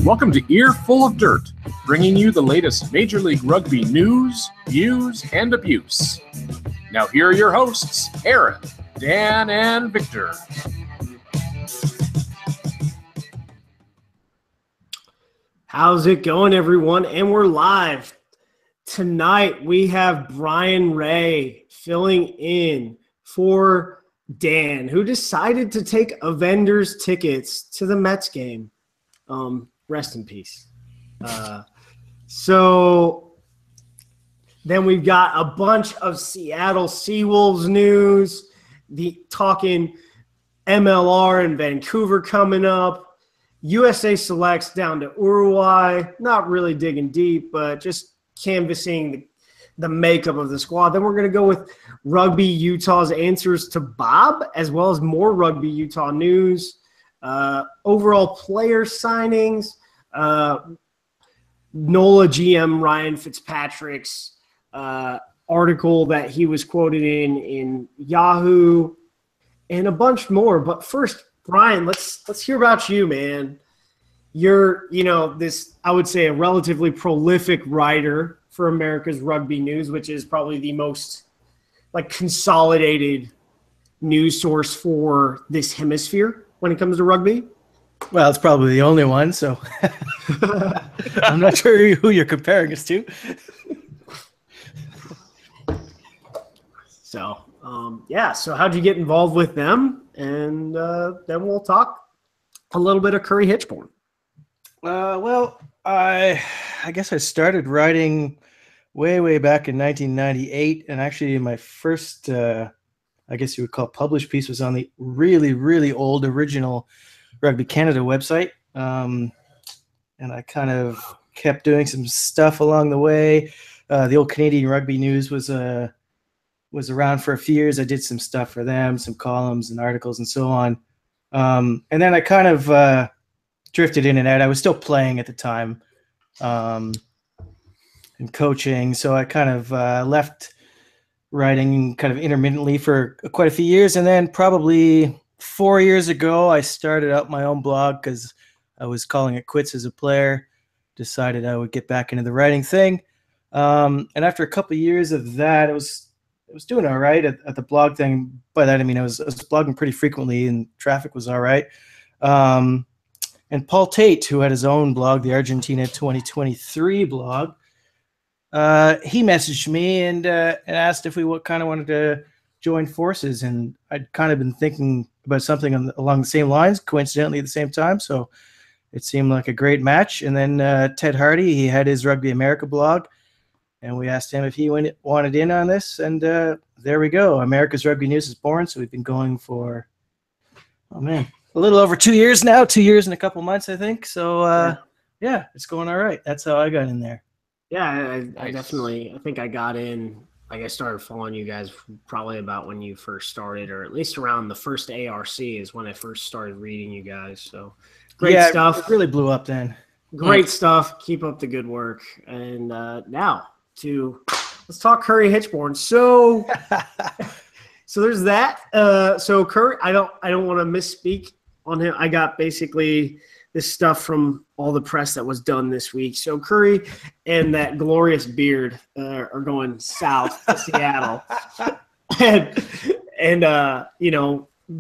Welcome to Earful of Dirt, bringing you the latest Major League Rugby news, views, and abuse. Now here are your hosts, Aaron, Dan, and Victor. How's it going, everyone? And we're live. Tonight, we have Bryan Ray filling in for Dan, who decided to take a vendor's tickets to the Mets game. Rest in peace. So then we've got a bunch of Seattle Seawolves news, talking MLR in Vancouver coming up, USA selects down to Uruguay, not really digging deep, but just canvassing the makeup of the squad. Then we're going to go with Rugby Utah's answers to Bob, as well as more Rugby Utah news, overall player signings, NOLA GM Ryan Fitzpatrick's article that he was quoted in Yahoo, and a bunch more. But first, Bryan, let's hear about you, man. You're, this, I would say, a relatively prolific writer for America's Rugby News, which is probably the most consolidated news source for this hemisphere when it comes to rugby. Well, it's probably the only one, so I'm not sure who you're comparing us to. So, so how'd you get involved with them? And then we'll talk a little bit of Curry Hitchborn. Well, I guess I started writing way back in 1998, and actually my first, I guess you would call published piece, was on the really old original Rugby Canada website, and I kind of kept doing some stuff along the way. The old Canadian Rugby News was around for a few years. I did some stuff for them, some columns and articles and so on, and then I kind of drifted in and out. I was still playing at the time, and coaching, so I kind of left writing kind of intermittently for quite a few years, and then probably 4 years ago, I started up my own blog because I was calling it quits as a player. Decided I would get back into the writing thing, and after a couple of years of that, I was doing all right at the blog thing. By that I mean I was blogging pretty frequently, and traffic was all right. And Paul Tate, who had his own blog, the Argentina 2023 blog, he messaged me and asked if we kind of wanted to join forces, and I'd kind of been thinking about something along the same lines, coincidentally at the same time, so it seemed like a great match. And then Ted Hardy, he had his Rugby America blog, and we asked him if he wanted in on this, and there we go. America's Rugby News is born, so we've been going for, a little over 2 years now, 2 years and a couple months, I think. So, yeah, it's going all right. That's how I got in there. Yeah, I definitely, I think I got in, I started following you guys probably about when you first started, or at least around the first ARC is when I first started reading you guys. So great stuff. It really blew up then. Great stuff. Keep up the good work. And now let's talk Curry Hitchborn. So there's that. So Curry, I don't want to misspeak on him. I got basically this stuff from all the press that was done this week. So Curry and that glorious beard are going south to Seattle, and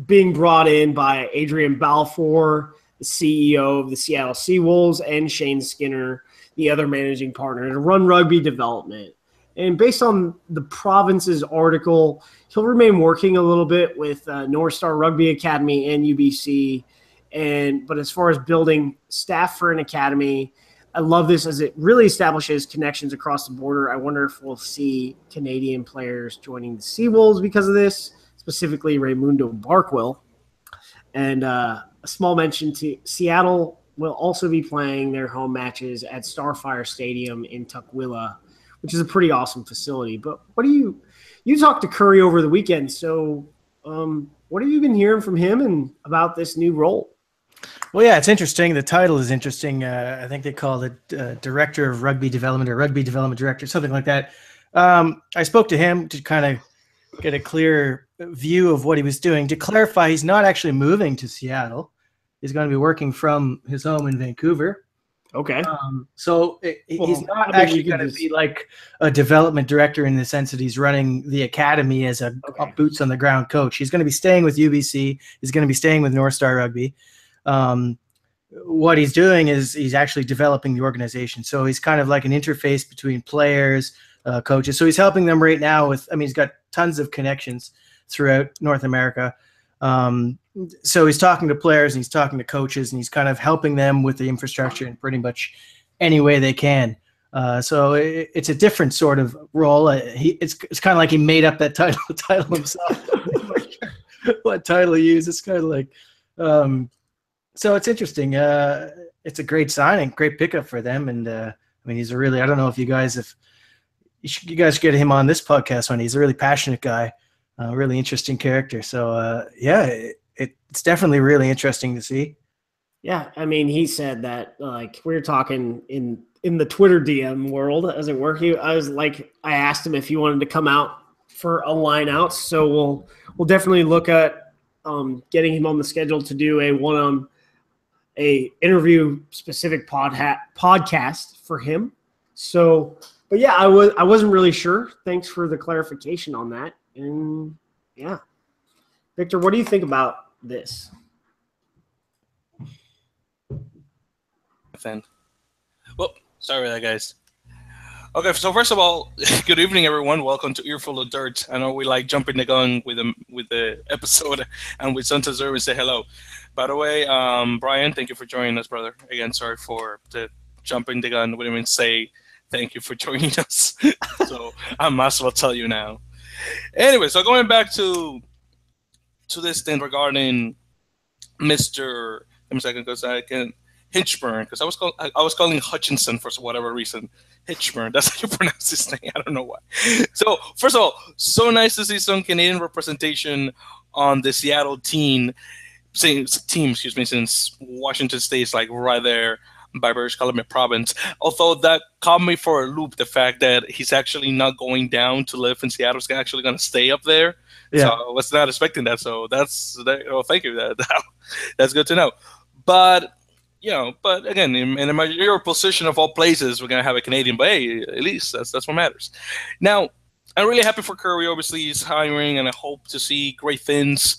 being brought in by Adrian Balfour, the CEO of the Seattle Seawolves, and Shane Skinner, the other managing partner, to run rugby development. And based on the province's article, he'll remain working a little bit with North Star Rugby Academy and UBC. But as far as building staff for an academy, I love this as it really establishes connections across the border. I wonder if we'll see Canadian players joining the Seawolves because of this, specifically Raymundo Barkwell. And a small mention to Seattle will also be playing their home matches at Starfire Stadium in Tukwila, which is a pretty awesome facility. But you talked to Curry over the weekend, so what have you been hearing from him and about this new role? Well, yeah, it's interesting. The title is interesting. I think they call it Director of Rugby Development or Rugby Development Director, something like that. I spoke to him to kind of get a clear view of what he was doing. To clarify, he's not actually moving to Seattle. He's going to be working from his home in Vancouver. Okay. He's not actually going to be like a development director in the sense that he's running the academy as a boots on the ground coach. He's going to be staying with UBC. He's going to be staying with North Star Rugby. What he's doing is he's actually developing the organization. So he's kind of like an interface between players, coaches. So he's helping them right now with, I mean, he's got tons of connections throughout North America. So he's talking to players and he's talking to coaches and he's kind of helping them with the infrastructure in pretty much any way they can. So it's a different sort of role. It's kind of like he made up that title himself. What title he used? It's kind of like, so it's interesting. It's a great signing, great pickup for them. And I mean, he's a really, I don't know if you guys should get him on this podcast when he's a really passionate guy. Really interesting character. So, it's definitely really interesting to see. Yeah, I mean, he said that, like, we were talking in the Twitter DM world, as it were. I asked him if he wanted to come out for a line out. So we'll definitely look at getting him on the schedule to do a interview specific podcast for him. So, but yeah, I wasn't really sure. Thanks for the clarification on that. And yeah, Victor, what do you think about this? Well, sorry about that, guys. Okay, so first of all, good evening, everyone. Welcome to Earful of Dirt. I know we like jumping the gun with the episode, and we sometimes deserve and say hello. By the way, Brian, thank you for joining us, brother. Again, sorry for the jumping the gun. We didn't even say thank you for joining us, so I might as well tell you now. Anyway, so going back to this thing regarding Mr. Give me a second, because I can Hitchburn, because I was calling Hutchinson for whatever reason. Hitchburn, that's how you pronounce his name. I don't know why. So first of all, so nice to see some Canadian representation on the Seattle team. Since Washington State is like right there by British Columbia province. Although that caught me for a loop, the fact that he's actually not going down to live in Seattle. He's actually going to stay up there. Yeah. So I was not expecting that. So thank you. That's good to know. But again, in your position of all places, we're going to have a Canadian, but hey, at least that's what matters. Now, I'm really happy for Curry. Obviously, he's hiring, and I hope to see great things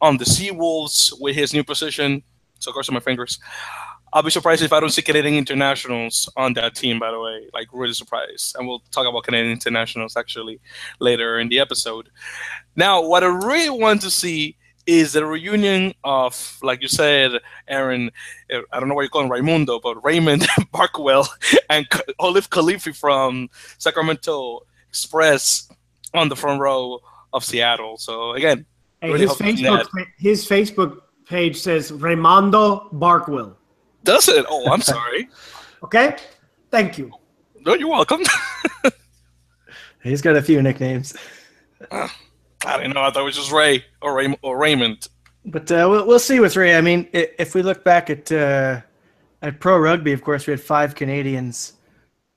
on the Seawolves with his new position. So, of course, on my fingers. I'll be surprised if I don't see Canadian internationals on that team, by the way. Like, really surprised. And we'll talk about Canadian internationals, actually, later in the episode. Now, what I really want to see is the reunion of, like you said, Aaron, I don't know what you call him, Raimundo, but Raymond Barkwell and Olive Khalifi from Sacramento Express on the front row of Seattle. So, again, hey, really his Facebook page says Raimundo Barkwell. Does it? Oh, I'm sorry. Okay. Thank you. No, you're welcome. He's got a few nicknames. I didn't know. I thought it was just Ray or Raymond. But we'll see with Ray. I mean, if we look back at pro rugby, of course, we had 5 Canadians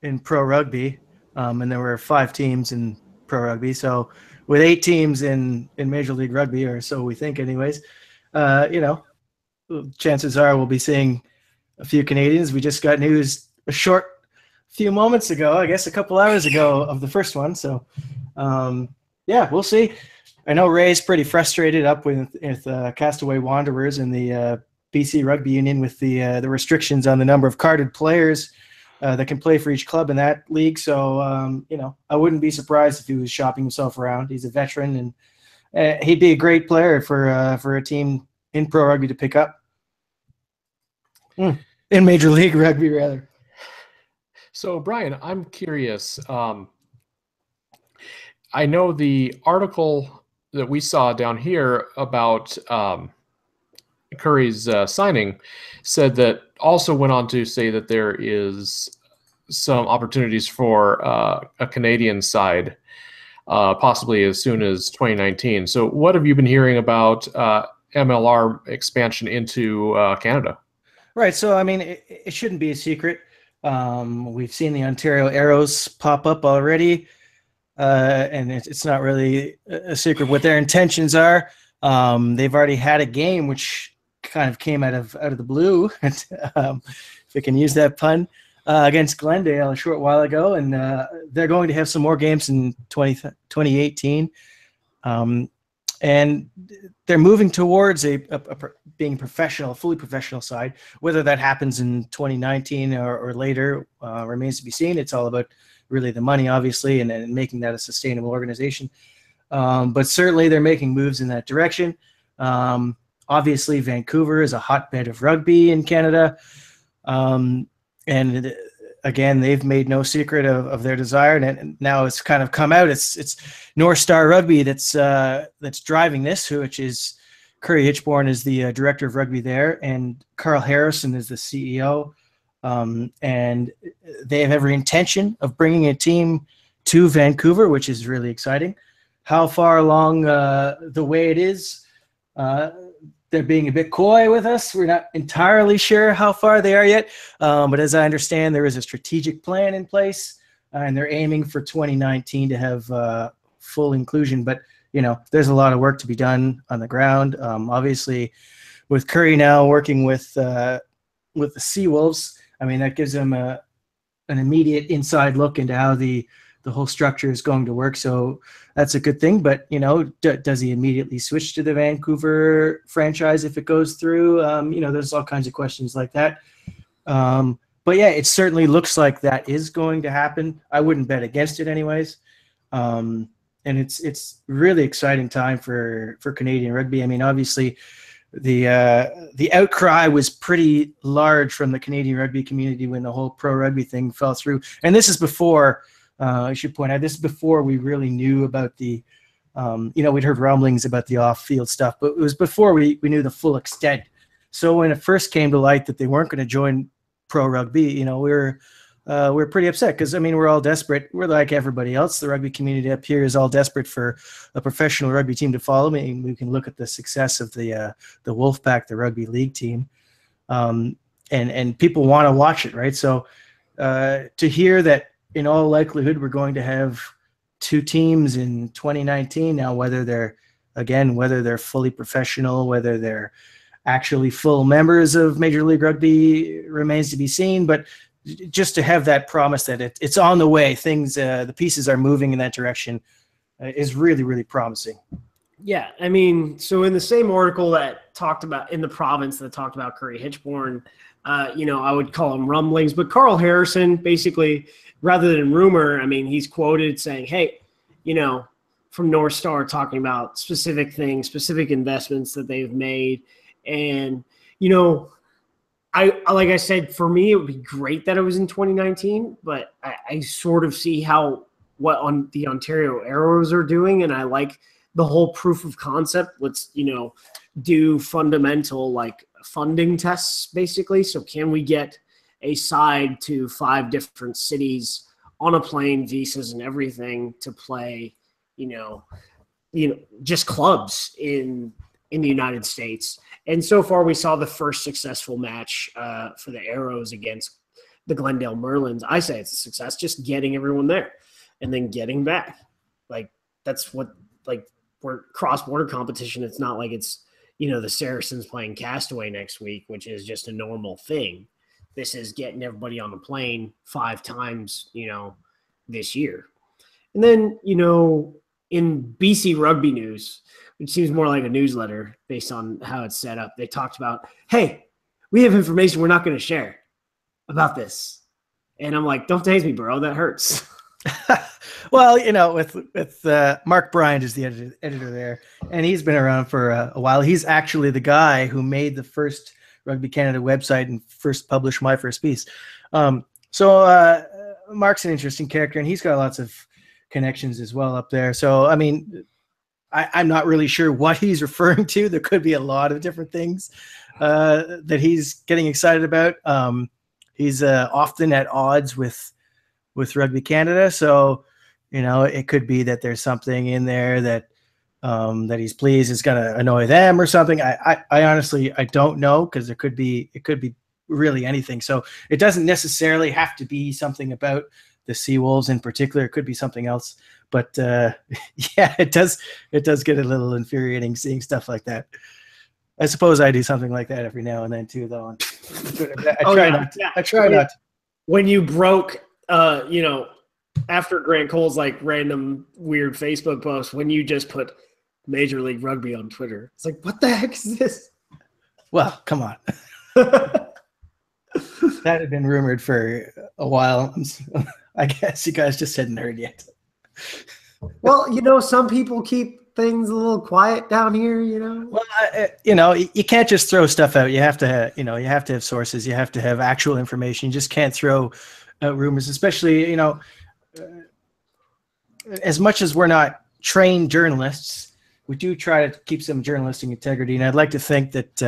in pro rugby, and there were 5 teams in pro rugby. So with 8 teams in Major League Rugby, or so we think anyways, chances are we'll be seeing a few Canadians. We just got news a few moments ago, I guess a couple hours ago, of the first one. So, we'll see. I know Ray's pretty frustrated up with Castaway Wanderers and the BC Rugby Union with the restrictions on the number of carded players that can play for each club in that league. So, I wouldn't be surprised if he was shopping himself around. He's a veteran, and he'd be a great player for a team in pro rugby to pick up. In Major League Rugby, rather. So, Brian, I'm curious. I know the article that we saw down here about Curry's signing said that also went on to say that there is some opportunities for a Canadian side, possibly as soon as 2019. So what have you been hearing about MLR expansion into Canada? Right. So, I mean, it shouldn't be a secret. We've seen the Ontario Arrows pop up already, and it's not really a secret what their intentions are. They've already had a game which kind of came out of the blue, if I can use that pun, against Glendale a short while ago, and they're going to have some more games in 2018. And they're moving towards being professional, fully professional side. Whether that happens in 2019 or later remains to be seen. It's all about really the money, obviously, and making that a sustainable organization. But certainly they're making moves in that direction. Obviously, Vancouver is a hotbed of rugby in Canada. And again, they've made no secret of their desire, and now it's kind of come out. It's North Star Rugby that's driving this, which is Curry Hitchborn is the director of rugby there, and Carl Harrison is the CEO. And they have every intention of bringing a team to Vancouver, which is really exciting. How far along the way it is, they're being a bit coy with us. We're not entirely sure how far they are yet. But as I understand, there is a strategic plan in place, and they're aiming for 2019 to have full inclusion. But, there's a lot of work to be done on the ground. Obviously, with Curry now working with the Seawolves, I mean, that gives them an immediate inside look into how the whole structure is going to work. So that's a good thing. But, does he immediately switch to the Vancouver franchise if it goes through? There's all kinds of questions like that. But yeah, it certainly looks like that is going to happen. I wouldn't bet against it anyways. And it's really exciting time for Canadian rugby. I mean, obviously the outcry was pretty large from the Canadian rugby community when the whole pro rugby thing fell through. And this is before, I should point out, this is before we really knew about the, we'd heard rumblings about the off-field stuff, but it was before we knew the full extent. So when it first came to light that they weren't going to join pro rugby, we were pretty upset because, I mean, we're all desperate. We're like everybody else. The rugby community up here is all desperate for a professional rugby team to follow. I mean, we can look at the success of the Wolfpack, the rugby league team, and people want to watch it, right? So to hear that, in all likelihood, we're going to have two teams in 2019 now, whether they're fully professional, whether they're actually full members of Major League Rugby remains to be seen. But just to have that promise that it's on the way, things, the pieces are moving in that direction is really, really promising. Yeah. I mean, so in the same article that talked about in the province that talked about Curry Hitchborn, I would call them rumblings, but Carl Harrison basically, rather than rumor, I mean, he's quoted saying, hey, from North Star talking about specific things, specific investments that they've made. And, like I said, for me, it would be great that it was in 2019, but I sort of see what the Ontario Arrows are doing. And I like the whole proof of concept. Let's, do fundamental funding tests basically. So can we get a side to 5 different cities on a plane, visas and everything to play, just clubs in the United States. And so far we saw the first successful match for the Arrows against the Glendale Merlins. I say it's a success, just getting everyone there and then getting back. That's what, we're cross-border competition. It's not like it's, the Saracens playing Castaway next week, which is just a normal thing. This is getting everybody on the plane 5 times, this year. And then, in BC Rugby News, which seems more like a newsletter based on how it's set up, they talked about, hey, we have information we're not going to share about this. And I'm like, don't tase me, bro. That hurts. Well, with Mark Bryant is the editor there, and he's been around for a while. He's actually the guy who made the first Rugby Canada website and first published my first piece. So Mark's an interesting character, and he's got lots of connections as well up there. So, I mean, I'm not really sure what he's referring to. There could be a lot of different things that he's getting excited about. He's often at odds with Rugby Canada. So, it could be that there's something in there that he's pleased is going to annoy them or something. I honestly, I don't know, because it could be really anything. So it doesn't necessarily have to be something about the Seawolves in particular. It could be something else. But yeah, it does get a little infuriating seeing stuff like that. I suppose I do something like that every now and then too, though. On Twitter. I try not to. When you broke, after Grant Cole's like random weird Facebook post, when you just put Major League Rugby on Twitter, it's like, what the heck is this? Well, come on. That had been rumored for a while. I guess you guys just hadn't heard yet. Well, some people keep things a little quiet down here, Well, you can't just throw stuff out. You have to, you have to have sources. You have to have actual information. You just can't throw out rumors, especially, as much as we're not trained journalists, we do try to keep some journalistic integrity. And I'd like to think that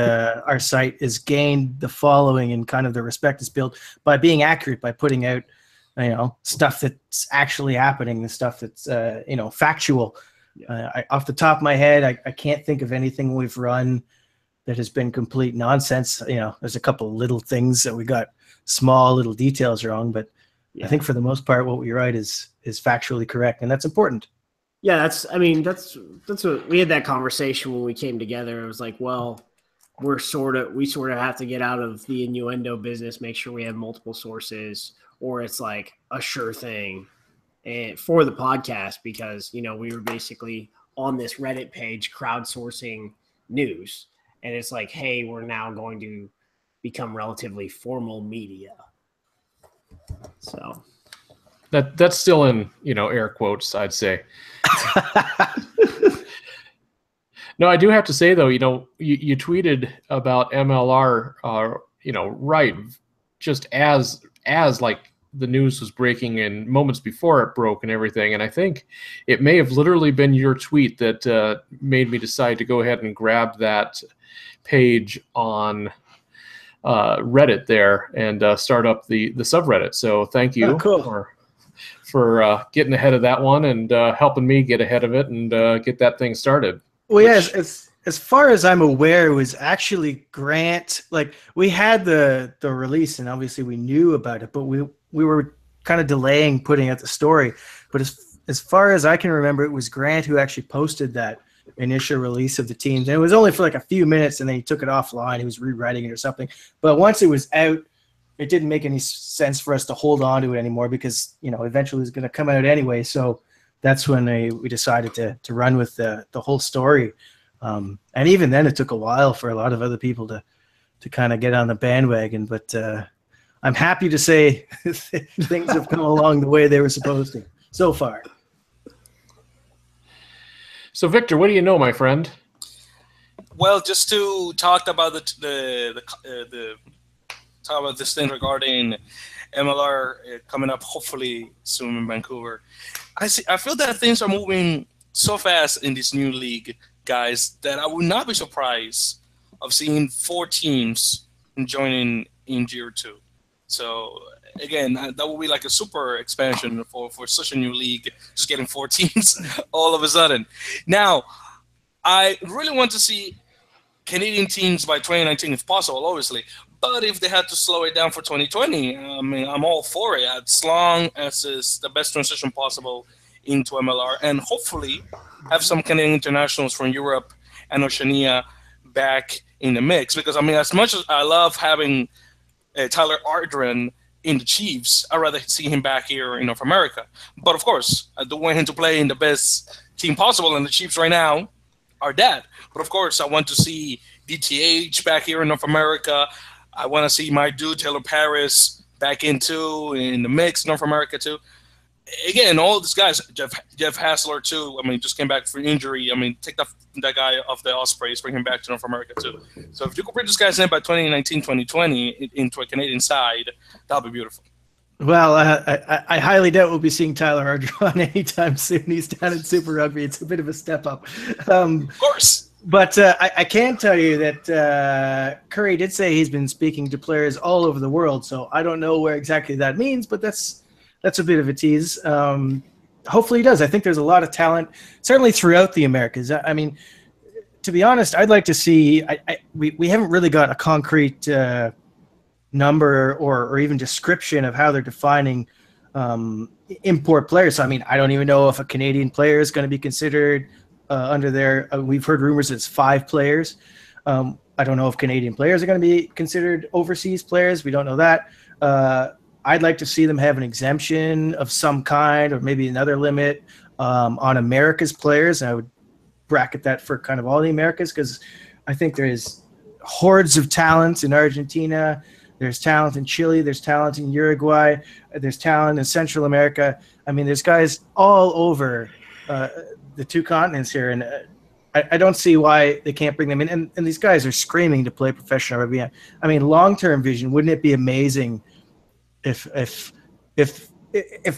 our site has gained the following and kind of the respect it's built by being accurate, by putting out, stuff that's actually happening, the stuff that's, factual. Yeah. Off the top of my head, I can't think of anything we've run that has been complete nonsense. There's a couple of little things that we got small little details wrong, but I think for the most part, what we write is factually correct, and that's important. Yeah, that's what we had that conversation when we came together. It was like, well, we sort of have to get out of the innuendo business, make sure we have multiple sources, or it's like a sure thing. And for the podcast, because we were basically on this Reddit page crowdsourcing news, and it's like, hey, we're now going to become relatively formal media. So that's still in air quotes, I'd say. No, I do have to say though, you tweeted about MLR, right, just as like the news was breaking and moments before it broke and everything. And I think it may have literally been your tweet that made me decide to go ahead and grab that page on Reddit there and start up the subreddit. So thank you for getting ahead of that one and helping me get ahead of it and get that thing started. Well, yes, as far as I'm aware, it was actually Grant. Like, we had the release, and obviously we knew about it, but we were kind of delaying putting out the story. But as far as I can remember, it was Grant who actually posted that initial release of the teams, and it was only for like a few minutes, and then he took it offline. He was rewriting it or something. But once it was out, it didn't make any sense for us to hold on to it anymore because eventually it was going to come out anyway. So that's when we decided to run with the whole story. And even then, it took a while for a lot of other people to kind of get on the bandwagon. But I'm happy to say things have come along the way they were supposed to so far. So, Victor, what do you know, my friend? Well, just to talk about talk about this thing regarding MLR coming up hopefully soon in Vancouver. I feel that things are moving so fast in this new league, guys, that I would not be surprised of seeing 4 teams joining in year 2. So again, that will be like a super expansion for such a new league, just getting 4 teams all of a sudden. Now, I really want to see Canadian teams by 2019 if possible, obviously. But if they had to slow it down for 2020, I mean, I'm all for it as long as it's the best transition possible into MLR, and hopefully have some Canadian internationals from Europe and Oceania back in the mix. Because, I mean, as much as I love having Tyler Ardren in the Chiefs, I'd rather see him back here in North America. But, of course, I do want him to play in the best team possible, and the Chiefs right now are that. But, of course, I want to see DTH back here in North America. I want to see my dude Taylor Paris back in the mix, North America too. Again, all these guys, Jeff Hassler too. I mean, just came back from injury. I mean, take that guy off the Ospreys, bring him back to North America too. So if you could bring these guys in by 2019, 2020 into a Canadian side, that'll be beautiful. Well, I highly doubt we'll be seeing Tyler Ardron anytime soon. He's down in Super Rugby. It's a bit of a step up. Of course. But I can tell you that Curry did say he's been speaking to players all over the world, so I don't know where exactly that means, but that's a bit of a tease. Hopefully he does. I think there's a lot of talent, certainly throughout the Americas. I mean, to be honest, I'd like to see we haven't really got a concrete number or even description of how they're defining import players. So, I mean, I don't even know if a Canadian player is going to be considered under there. We've heard rumors it's 5 players. I don't know if Canadian players are going to be considered overseas players. We don't know that. I'd like to see them have an exemption of some kind, or maybe another limit on America's players. And I would bracket that for kind of all the Americas, because I think there is hordes of talent in Argentina. There's talent in Chile. There's talent in Uruguay. There's talent in Central America. I mean, there's guys all over the two continents here, and I don't see why they can't bring them in. And these guys are screaming to play professional rugby. I mean, long-term vision, wouldn't it be amazing if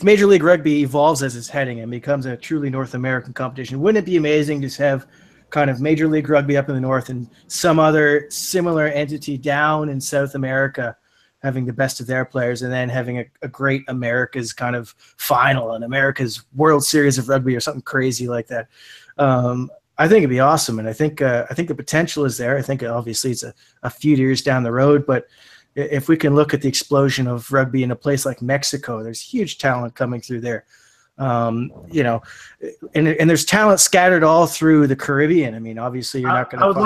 Major League Rugby evolves as it's heading and becomes a truly North American competition? Wouldn't it be amazing to have kind of Major League Rugby up in the north and some other similar entity down in South America having the best of their players, and then having a great America's kind of final and America's World Series of Rugby or something crazy like that? I think it'd be awesome, and I think the potential is there. I think obviously it's a few years down the road, but if we can look at the explosion of rugby in a place like Mexico, there's huge talent coming through there. You know, and there's talent scattered all through the Caribbean. I mean, obviously you're not going to. I would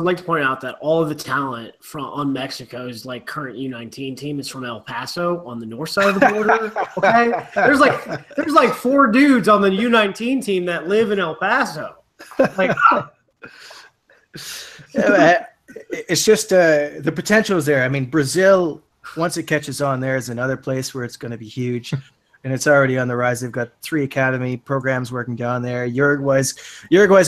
like to point out that all of the talent on Mexico's like current U19 team is from El Paso on the north side of the border. Okay, there's like 4 dudes on the U19 team that live in El Paso. Like, it's just the potential is there. I mean, Brazil, once it catches on, there is another place where it's going to be huge. And it's already on the rise. They've got 3 academy programs working down there. Uruguay's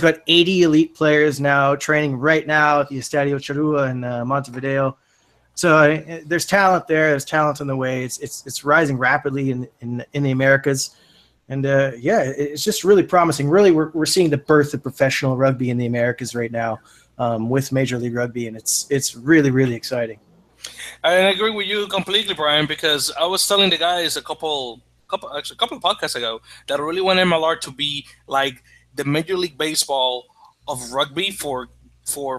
got 80 elite players now training right now at the Estadio Charrua in Montevideo. So there's talent there. There's talent on the way. It's rising rapidly in the Americas, and it's just really promising. Really, we're seeing the birth of professional rugby in the Americas right now with Major League Rugby, and it's really, really exciting. I agree with you completely, Brian, because I was telling the guys a couple of podcasts ago that I really want MLR to be like the Major League Baseball of rugby for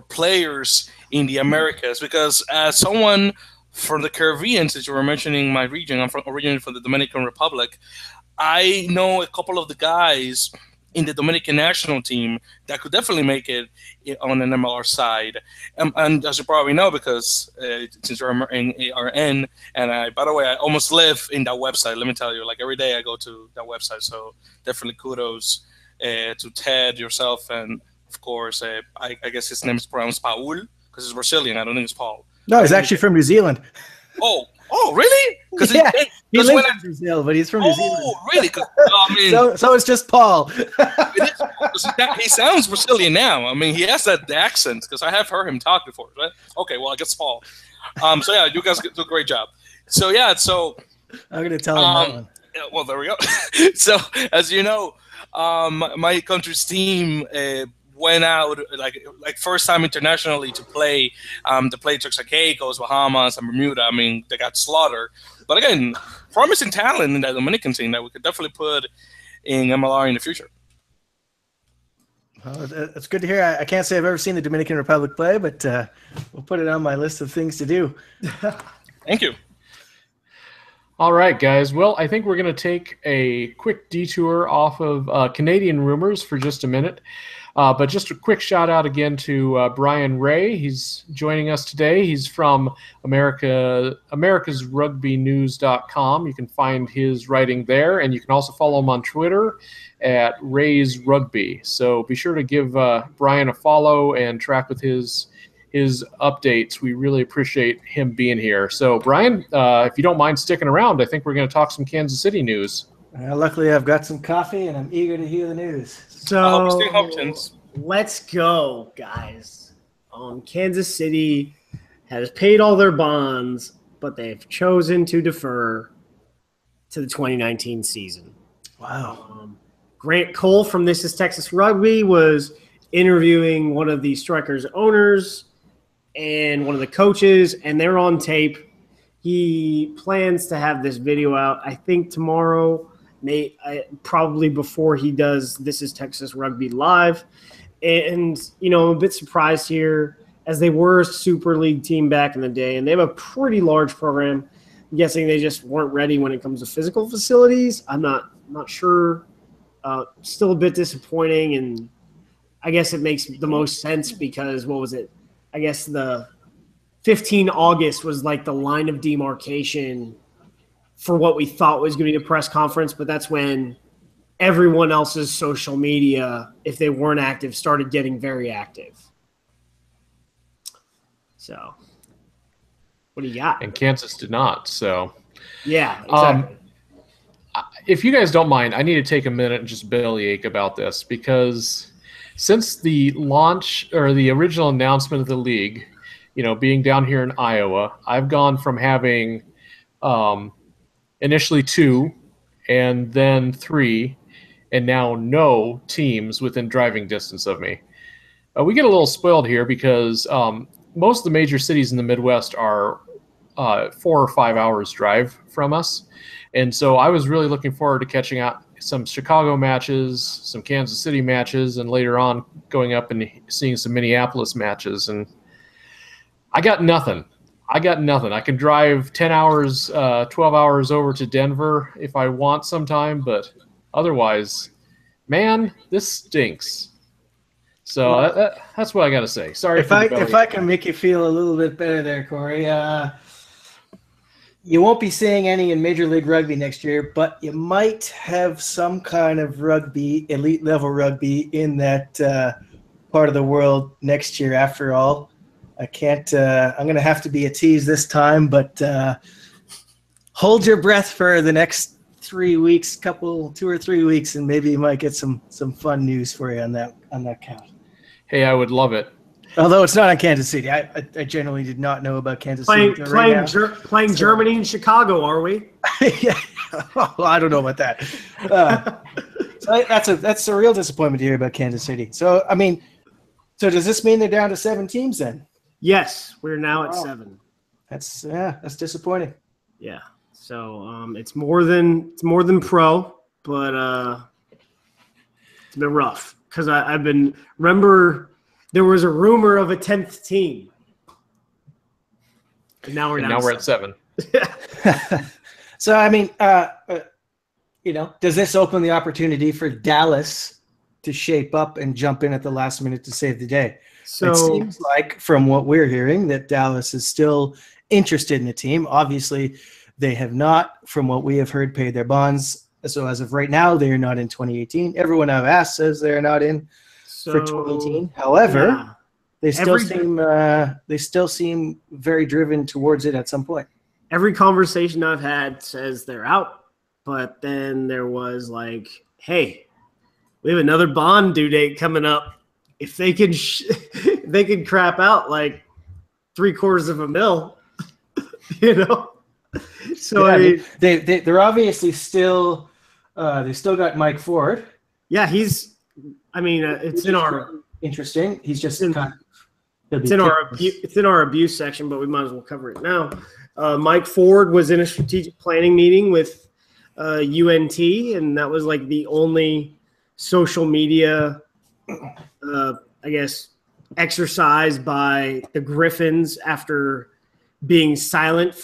players in the Americas, because as someone from the Caribbean, since you were mentioning my region, I'm originally from the Dominican Republic, I know a couple of the guys in the Dominican national team that could definitely make it on an MLR side. And as you probably know, because since you're in ARN, and by the way, I almost live in that website. Let me tell you, like every day I go to that website. So definitely kudos to Ted, yourself, and of course, I guess his name is pronounced Paul because he's Brazilian. I don't think it's Paul. No, he's actually from New Zealand. Oh, really? Because he lives in Brazil, but he's from New Zealand. Oh, really? I mean, so it's just Paul. He sounds Brazilian now. I mean, he has that accent because I have heard him talk before. Right? Okay, well, I guess Paul. So yeah, you guys do a great job. So yeah, I'm gonna tell him that one. Well, there we go. So as you know, my country's team went out like first time internationally to play Turks and Caicos, Bahamas, and Bermuda. I mean, they got slaughtered. But again, promising talent in that Dominican team that we could definitely put in MLR in the future. Well, that's good to hear. I can't say I've ever seen the Dominican Republic play, but we'll put it on my list of things to do. Thank you. All right, guys. Well, I think we're going to take a quick detour off of Canadian rumors for just a minute. But just a quick shout out again to Bryan Ray. He's joining us today. He's from americasrugbynews.com. You can find his writing there, and you can also follow him on Twitter at Ray's Rugby. So be sure to give Bryan a follow and track with his updates. We really appreciate him being here. So Bryan, if you don't mind sticking around, I think we're going to talk some Kansas City news. Luckily, I've got some coffee, and I'm eager to hear the news. So let's go, guys. Kansas City has paid all their bonds, but they've chosen to defer to the 2019 season. Wow. Grant Cole from This Is Texas Rugby was interviewing one of the Strikers owners and one of the coaches, and they're on tape. He plans to have this video out, I think, tomorrow. Probably before he does This Is Texas Rugby live. And, I'm a bit surprised here, as they were a Super League team back in the day, and they have a pretty large program. I'm guessing they just weren't ready when it comes to physical facilities. I'm not sure. Still a bit disappointing, and I guess it makes the most sense because what was it? I guess the 15 August was like the line of demarcation for what we thought was going to be a press conference, but that's when everyone else's social media, if they weren't active, started getting very active. So, what do you got? And Kansas did not. So, yeah, exactly. If you guys don't mind, I need to take a minute and just bellyache about this because since the launch or the original announcement of the league, being down here in Iowa, I've gone from having initially 2 and then 3 and now no teams within driving distance of me. We get a little spoiled here because most of the major cities in the Midwest are 4 or 5 hours drive from us. And so I was really looking forward to catching out some Chicago matches, some Kansas City matches, and later on going up and seeing some Minneapolis matches. And I got nothing. I can drive 10 hours, 12 hours over to Denver if I want sometime, but otherwise, man, this stinks. So that's what I got to say. Sorry if I can make you feel a little bit better there, Corey. You won't be seeing any in Major League Rugby next year, but you might have some kind of rugby, elite level rugby, in that part of the world next year. After all, I can't. I'm going to have to be a tease this time, but hold your breath for the next 3 weeks, 2 or 3 weeks, and maybe you might get some fun news for you on that count. Hey, I would love it. Although it's not on Kansas City. I generally did not know about Kansas City. Playing Germany and Chicago, are we? Yeah. Well, I don't know about that. So that's a real disappointment to hear about Kansas City. So, so does this mean they're down to 7 teams then? Yes, we're now at 7. That's disappointing. Yeah. So it's more than pro, but it's been rough because remember. There was a rumor of a 10th team. And now we're at 7. So, does this open the opportunity for Dallas to shape up and jump in at the last minute to save the day? So it seems like, from what we're hearing, that Dallas is still interested in the team. Obviously, they have not, from what we have heard, paid their bonds. So as of right now, they are not in 2018. Everyone I've asked says they're not in for 2018. However, yeah. They still seem very driven towards it at some point. Every conversation I've had says they're out, but then there was like, hey, we have another bond due date coming up. If they could they could crap out like $750,000, So yeah, they're obviously still they still got Mike Ford. Yeah, it's in our interesting. He's just it's in our abuse section, but we might as well cover it now. Mike Ford was in a strategic planning meeting with UNT, and that was like the only social media, exercise by the Griffins after being silent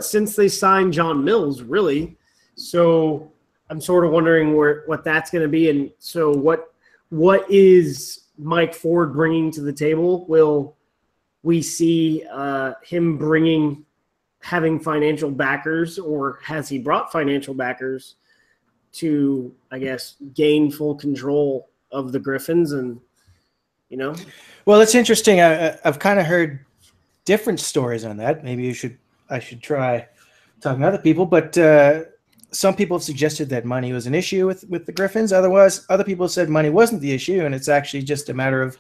since they signed John Mills, really. So I'm sort of wondering what that's going to be. And so what is Mike Ford bringing to the table? Will we see him having financial backers, or has he brought financial backers to, gain full control of the Griffins? And, Well, it's interesting. I've kind of heard different stories on that. Maybe I should try talking to other people, but some people have suggested that money was an issue with the Griffins. Otherwise, other people said money wasn't the issue, and it's actually just a matter of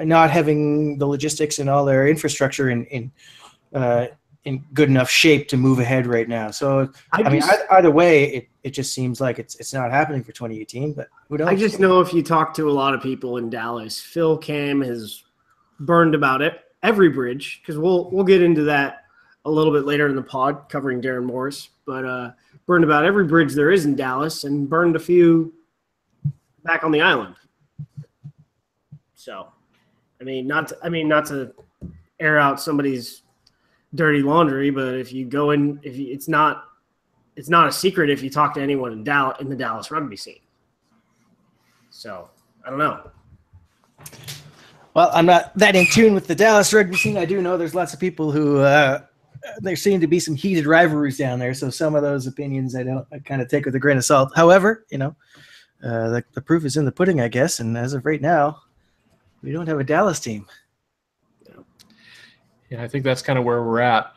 not having the logistics and all their infrastructure in good enough shape to move ahead right now. So, either way, it just seems like it's not happening for 2018. But who knows? I just know if you talk to a lot of people in Dallas, Phil Cam has burned about every bridge, because we'll get into that a little bit later in the pod covering Darren Morris, but burned about every bridge there is in Dallas and burned a few back on the island. So, not to air out somebody's dirty laundry, but if you go in, it's not a secret if you talk to anyone in the Dallas rugby scene. So I don't know. Well, I'm not that in tune with the Dallas rugby scene. I do know there's lots of people who there seem to be some heated rivalries down there. So some of those opinions I kind of take with a grain of salt. However, the proof is in the pudding, I guess. And as of right now, we don't have a Dallas team. Yeah, I think that's kind of where we're at.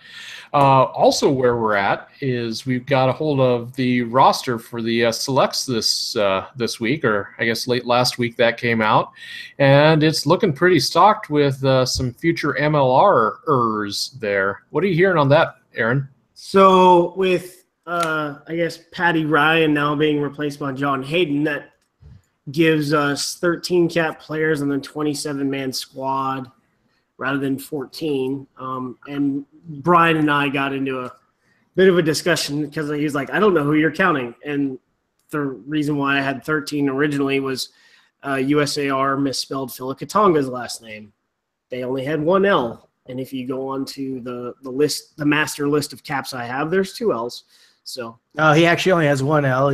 Also where we're at is we've got a hold of the roster for the selects this week, or I guess late last week that came out, and it's looking pretty stocked with some future MLRers there. What are you hearing on that, Aaron? So with I guess Paddy Ryan now being replaced by John Hayden, that gives us 13 cap players and then 27-man squad rather than 14. And Brian and I got into a bit of a discussion because he was like, I don't know who you're counting. And the reason why I had 13 originally was USAR misspelled Filikatonga's last name. They only had one L. And if you go on to the list, the master list of caps I have, there's two L's. So he actually only has one L.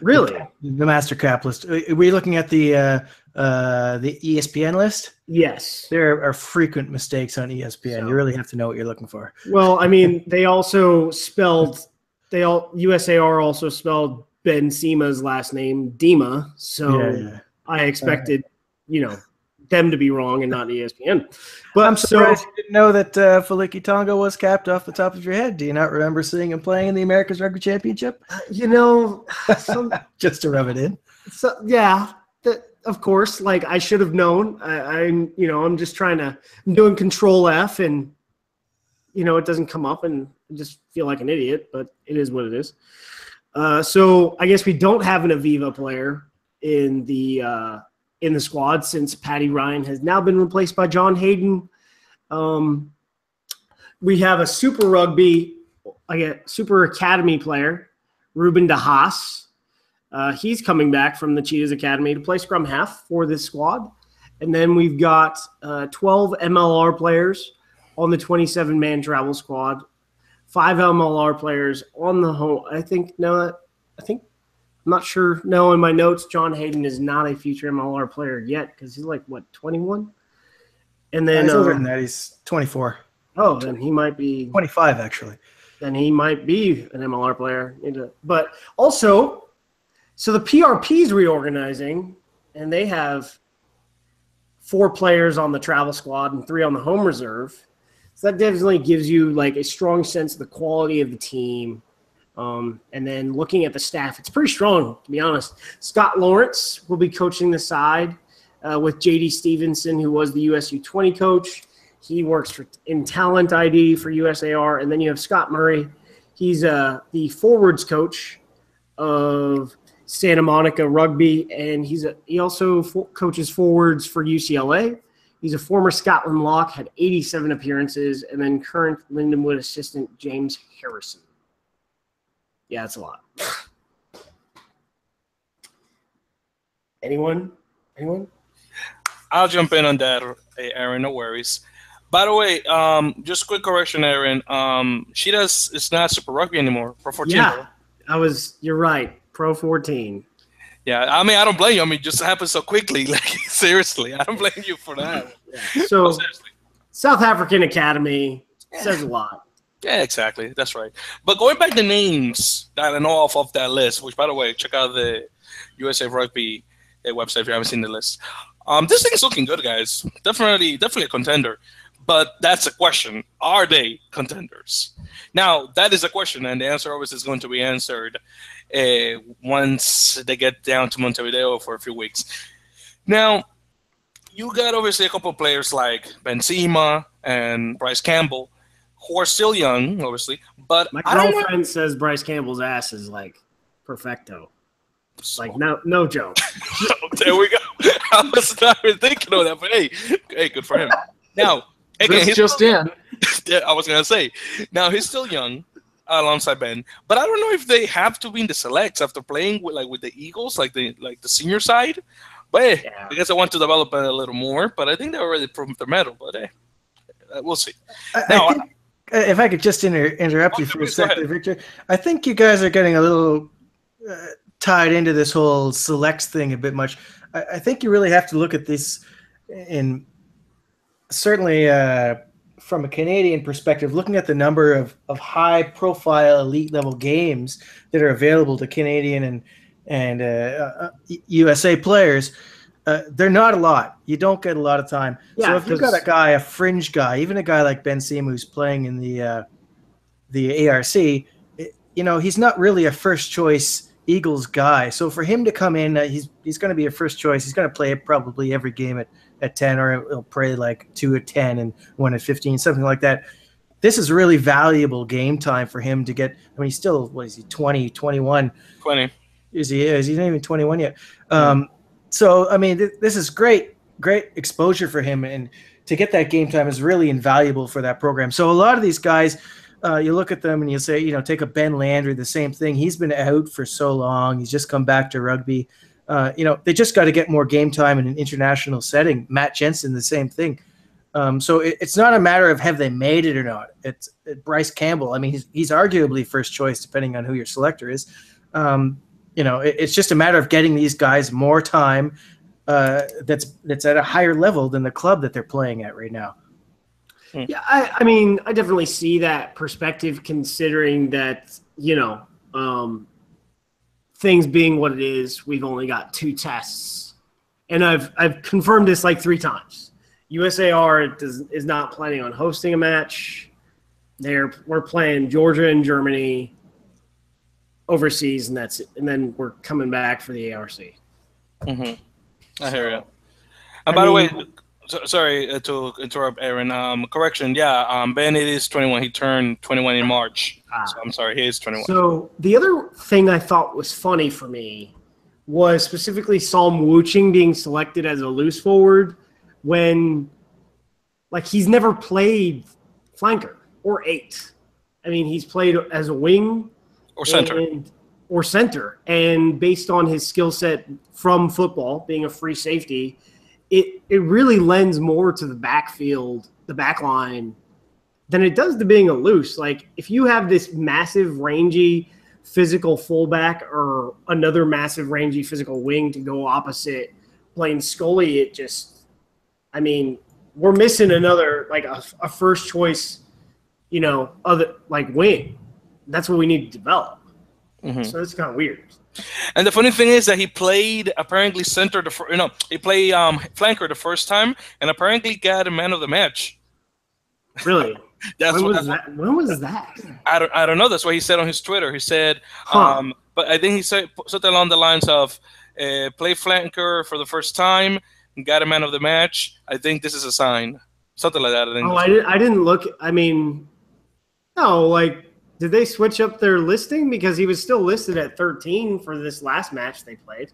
Really? The master cap list. Were you looking at the ESPN list? Yes. There are frequent mistakes on ESPN. You really have to know what you're looking for. Well, I mean, they also spelled USAR also spelled Ben Sema's last name Dima. So I expected, them to be wrong and not ESPN. But I'm surprised you didn't know that Filikatonga was capped off the top of your head. Do you not remember seeing him playing in the America's Rugby Championship? Just to rub it in. So yeah, of course. Like I should have known. I'm just I'm doing Control F, and it doesn't come up, and I just feel like an idiot. But it is what it is. So I guess we don't have an Aviva player in the squad since Paddy Ryan has now been replaced by John Hayden. We have a Super Rugby, Super Academy player, Ruben De Haas. He's coming back from the Cheetahs Academy to play scrum half for this squad. And then we've got 12 MLR players on the 27-man travel squad, 5 MLR players on the home. I'm not sure. No, in my notes, John Hayden is not a future MLR player yet because he's 21? And then he's older than that. He's 24. Oh, then he might be 25 actually. Then he might be an MLR player. But also, so the PRP is reorganizing, and they have 4 players on the travel squad and 3 on the home reserve. So that definitely gives you a strong sense of the quality of the team. And then looking at the staff, it's pretty strong, to be honest. Scott Lawrence will be coaching the side with J.D. Stevenson, who was the USU 20 coach. He works in talent ID for USAR. And then you have Scott Murray. He's the forwards coach of Santa Monica Rugby, and he also coaches forwards for UCLA. He's a former Scotland lock, had 87 appearances, and then current Lindenwood assistant James Harrison. Yeah, that's a lot. Anyone? I'll jump in on that, Aaron. No worries. By the way, just quick correction, Aaron. It's not Super Rugby anymore. Pro 14. Yeah, you're right. Pro 14. Yeah, I mean, I don't blame you. I mean, it just happened so quickly. Seriously, I don't blame you for that. Yeah. So, South African Academy says a lot. Yeah, exactly. That's right. But going back to names that I know off of that list, which, by the way, check out the USA Rugby website if you haven't seen the list. This thing is looking good, guys. Definitely a contender. But that's a question. Are they contenders? Now, that is a question, and the answer always is going to be answered once they get down to Montevideo for a few weeks. Now, you got obviously a couple of players like Ben Sema and Bryce Campbell, who are still young, obviously. But my girlfriend says Bryce Campbell's ass is perfecto. No joke. There we go. I was not even thinking of that, but hey, good for him. Now, again, he's just in. I was gonna say. Now he's still young, alongside Ben, but I don't know if they have to be in the selects after playing with the Eagles, the senior side. But I guess I want to develop it a little more. But I think they already proved their mettle. But we'll see. I think, if I could just interrupt you for a second, Victor, I think you guys are getting a little tied into this whole selects thing a bit much. I think you really have to look at this in certainly from a Canadian perspective, looking at the number of high-profile elite-level games that are available to Canadian and USA players. They're not a lot. You don't get a lot of time. Yeah, so if you've got a fringe guy, even a guy like Ben Seaman who's playing in the ARC, he's not really a first-choice Eagles guy. So for him to come in, he's going to be a first choice. He's going to play probably every game at 10, or he'll play like 2 at 10 and 1 at 15, something like that. This is really valuable game time for him to get. I mean, he's still, what is he, 20, 21? 20. Is he not even 21 yet? So, I mean, this is great exposure for him. And to get that game time is really invaluable for that program. So a lot of these guys, you look at them and you say, take a Ben Landry, the same thing. He's been out for so long. He's just come back to rugby. They just got to get more game time in an international setting. Matt Jensen, the same thing. So it's not a matter of have they made it or not. It's Bryce Campbell. I mean, he's arguably first choice depending on who your selector is. It's just a matter of getting these guys more time that's at a higher level than the club that they're playing at right now. Yeah, I mean, I definitely see that perspective, considering that, things being what it is, we've only got 2 tests. And I've confirmed this like 3 times. USAR is not planning on hosting a match. We're playing Georgia and Germany overseas, and that's it. And then we're coming back for the ARC. Mm-hmm. I hear you. And by the way, sorry to interrupt, Aaron. Correction. Yeah, Ben, it is 21. He turned 21 in March. So I'm sorry, he is 21. So the other thing I thought was funny for me was specifically Salm Wuching being selected as a loose forward when, he's never played flanker or 8. I mean, he's played as a wing or center. And based on his skill set from football, being a free safety, it really lends more to the backfield, the back line, than it does to being a loose. Like, if you have this massive, rangy, physical fullback or another massive, rangy, physical wing to go opposite Blaine Scully, we're missing another, a first choice, wing. That's what we need to develop. Mm-hmm. So it's kind of weird. And the funny thing is that he played apparently center he played flanker the first time and apparently got a man of the match. Really? When was that? I don't know. That's what he said on his Twitter. He said, but I think he said something along the lines of play flanker for the first time and got a man of the match. I think this is a sign. Something like that. I didn't look. I mean, no, did they switch up their listing? Because he was still listed at 13 for this last match they played.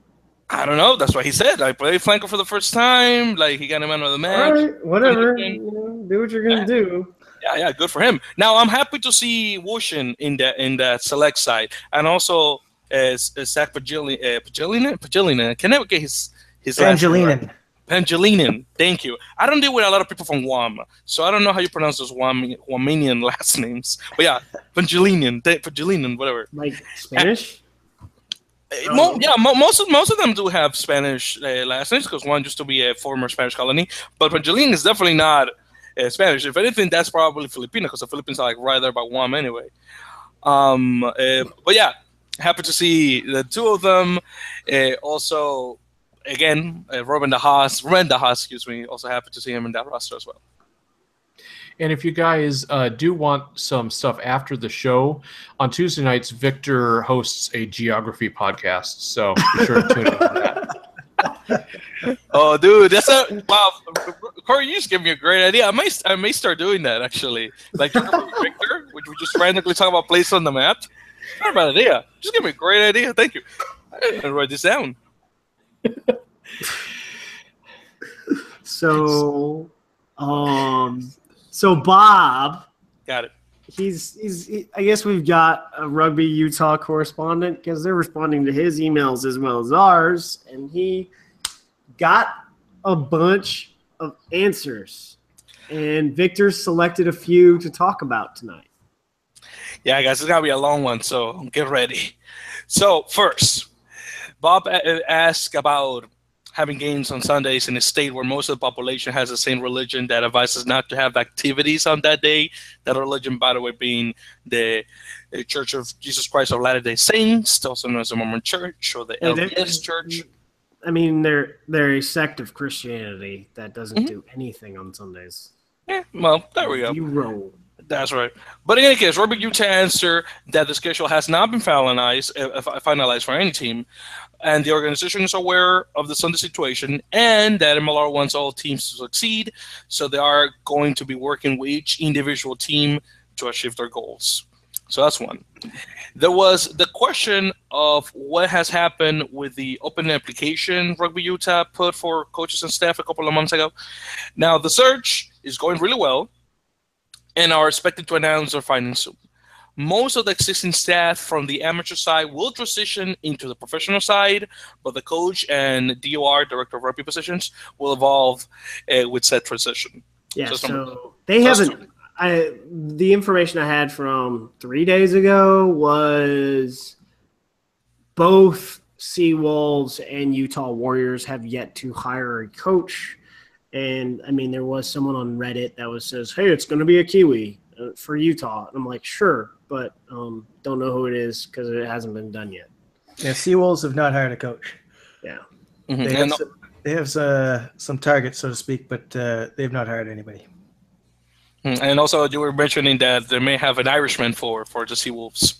I don't know. That's what he said. I played flanker for the first time. He got a man of the match. All right, whatever. Do what you're going to do. Yeah, good for him. Now, I'm happy to see Wushin in that select side. And also Zach Pagilinen. I can never get his Pangilinan. Pangilinan. Thank you. I don't deal with a lot of people from Guam, so I don't know how you pronounce those Guamanian last names. But yeah, Pangilinan, whatever. Like Spanish? Most of them do have Spanish last names because one used to be a former Spanish colony. But Pangilinan is definitely not Spanish. If anything, that's probably Filipino because the Philippines are right there by Guam anyway. But yeah, happy to see the 2 of them. Also, again, Ruben De Haas, also happy to see him in that roster as well. And if you guys do want some stuff after the show, on Tuesday nights, Victor hosts a geography podcast. So be sure to tune in for that. Oh, dude, wow. Corey, you just gave me a great idea. I may start doing that, actually. Victor, which we just randomly talk about places on the map. Not a bad idea. Just give me a great idea. Thank you. I'm gonna write this down. So Bob, got it. I guess we've got a Rugby Utah correspondent because they're responding to his emails as well as ours, and he got a bunch of answers, and Victor selected a few to talk about tonight. Yeah, guys, it's gonna be a long one, so get ready. So first, Bob asked about having games on Sundays in a state where most of the population has the same religion that advises not to have activities on that day. That religion, by the way, being the Church of Jesus Christ of Latter-day Saints, also known as the Mormon Church or the LDS Church. I mean, they're a sect of Christianity that doesn't do anything on Sundays. Yeah, well, there we go. Zero. That's right. But in any case, Rugby Utah answered that the schedule has not been finalized for any team, and the organization is aware of the Sunday situation, and that MLR wants all teams to succeed, so they are going to be working with each individual team to achieve their goals. So that's one. There was the question of what has happened with the open application Rugby Utah put for coaches and staff a couple of months ago. Now, the search is going really well, and are expected to announce their findings soon. Most of the existing staff from the amateur side will transition into the professional side, but the coach and DOR, Director of Rugby positions, will evolve with said transition. Yeah, so they haven't – the information I had from 3 days ago was both Seawolves and Utah Warriors have yet to hire a coach. And, I mean, there was someone on Reddit that says, hey, it's going to be a Kiwi for Utah. And I'm like, sure, but don't know who it is because it hasn't been done yet. Yeah, Seawolves have not hired a coach. Yeah. Mm-hmm. They have some targets, so to speak, but they've not hired anybody. And also, you were mentioning that they may have an Irishman for the Seawolves.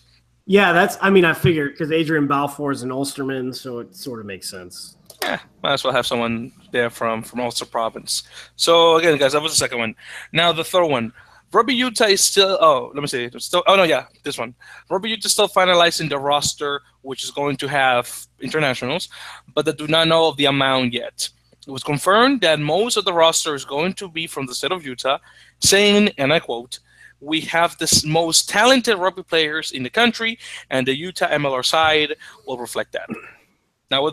Yeah, I figured because Adrian Balfour is an Ulsterman, so it sort of makes sense. Yeah, might as well have someone there from Ulster Province. So again, guys, that was the second one. Now the third one, Rugby Utah is still. This one. Rugby Utah is still finalizing the roster, which is going to have internationals, but they do not know of the amount yet. It was confirmed that most of the roster is going to be from the state of Utah, saying, and I quote, "We have the most talented rugby players in the country, and the Utah MLR side will reflect that." Now,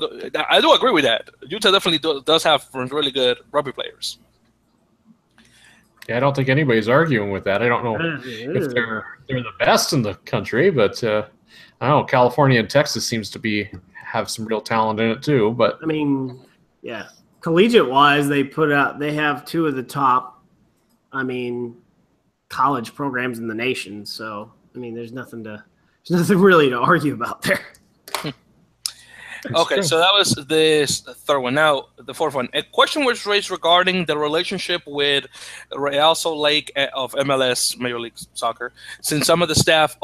I do agree with that. Utah definitely does have really good rugby players. Yeah, I don't think anybody's arguing with that. I don't know if they're the best in the country, but I don't know. California and Texas seems to have some real talent in it too. But I mean, yeah, collegiate-wise, they have two of the top, college programs in the nation. So there's nothing really to argue about there. Okay, so that was this third one. Now, the fourth one. A question was raised regarding the relationship with Real Salt Lake of MLS Major League Soccer, since some of the staff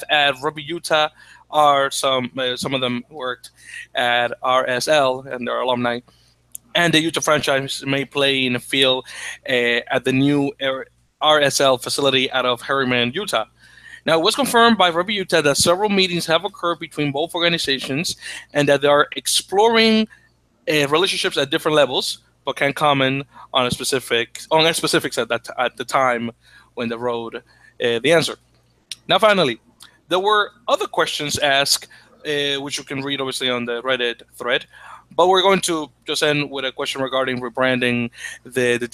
at Rugby Utah are some of them worked at RSL and they're alumni, and the Utah franchise may play in a field at the new RSL facility out of Harriman, Utah. Now, it was confirmed by Rugby Utah that several meetings have occurred between both organizations and that they are exploring relationships at different levels, but can't comment on specifics at the time when they wrote the answer. Now, finally, there were other questions asked, which you can read obviously on the Reddit thread. But we're going to just end with a question regarding rebranding the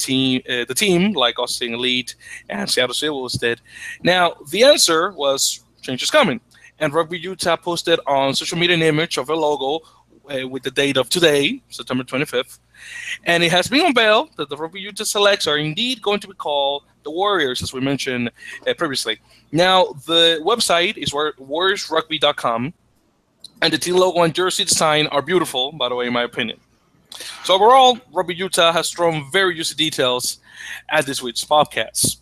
team, like Austin Elite and Seattle Seawolves did. Now, the answer was change is coming. And Rugby Utah posted on social media an image of a logo with the date of today, September 25th. And it has been unveiled that the Rugby Utah selects are indeed going to be called the Warriors, as we mentioned previously. Now, the website is warriorsrugby.com. And the team logo and jersey design are beautiful, by the way, in my opinion. So overall, Rugby Utah has thrown very juicy details at this week's podcast.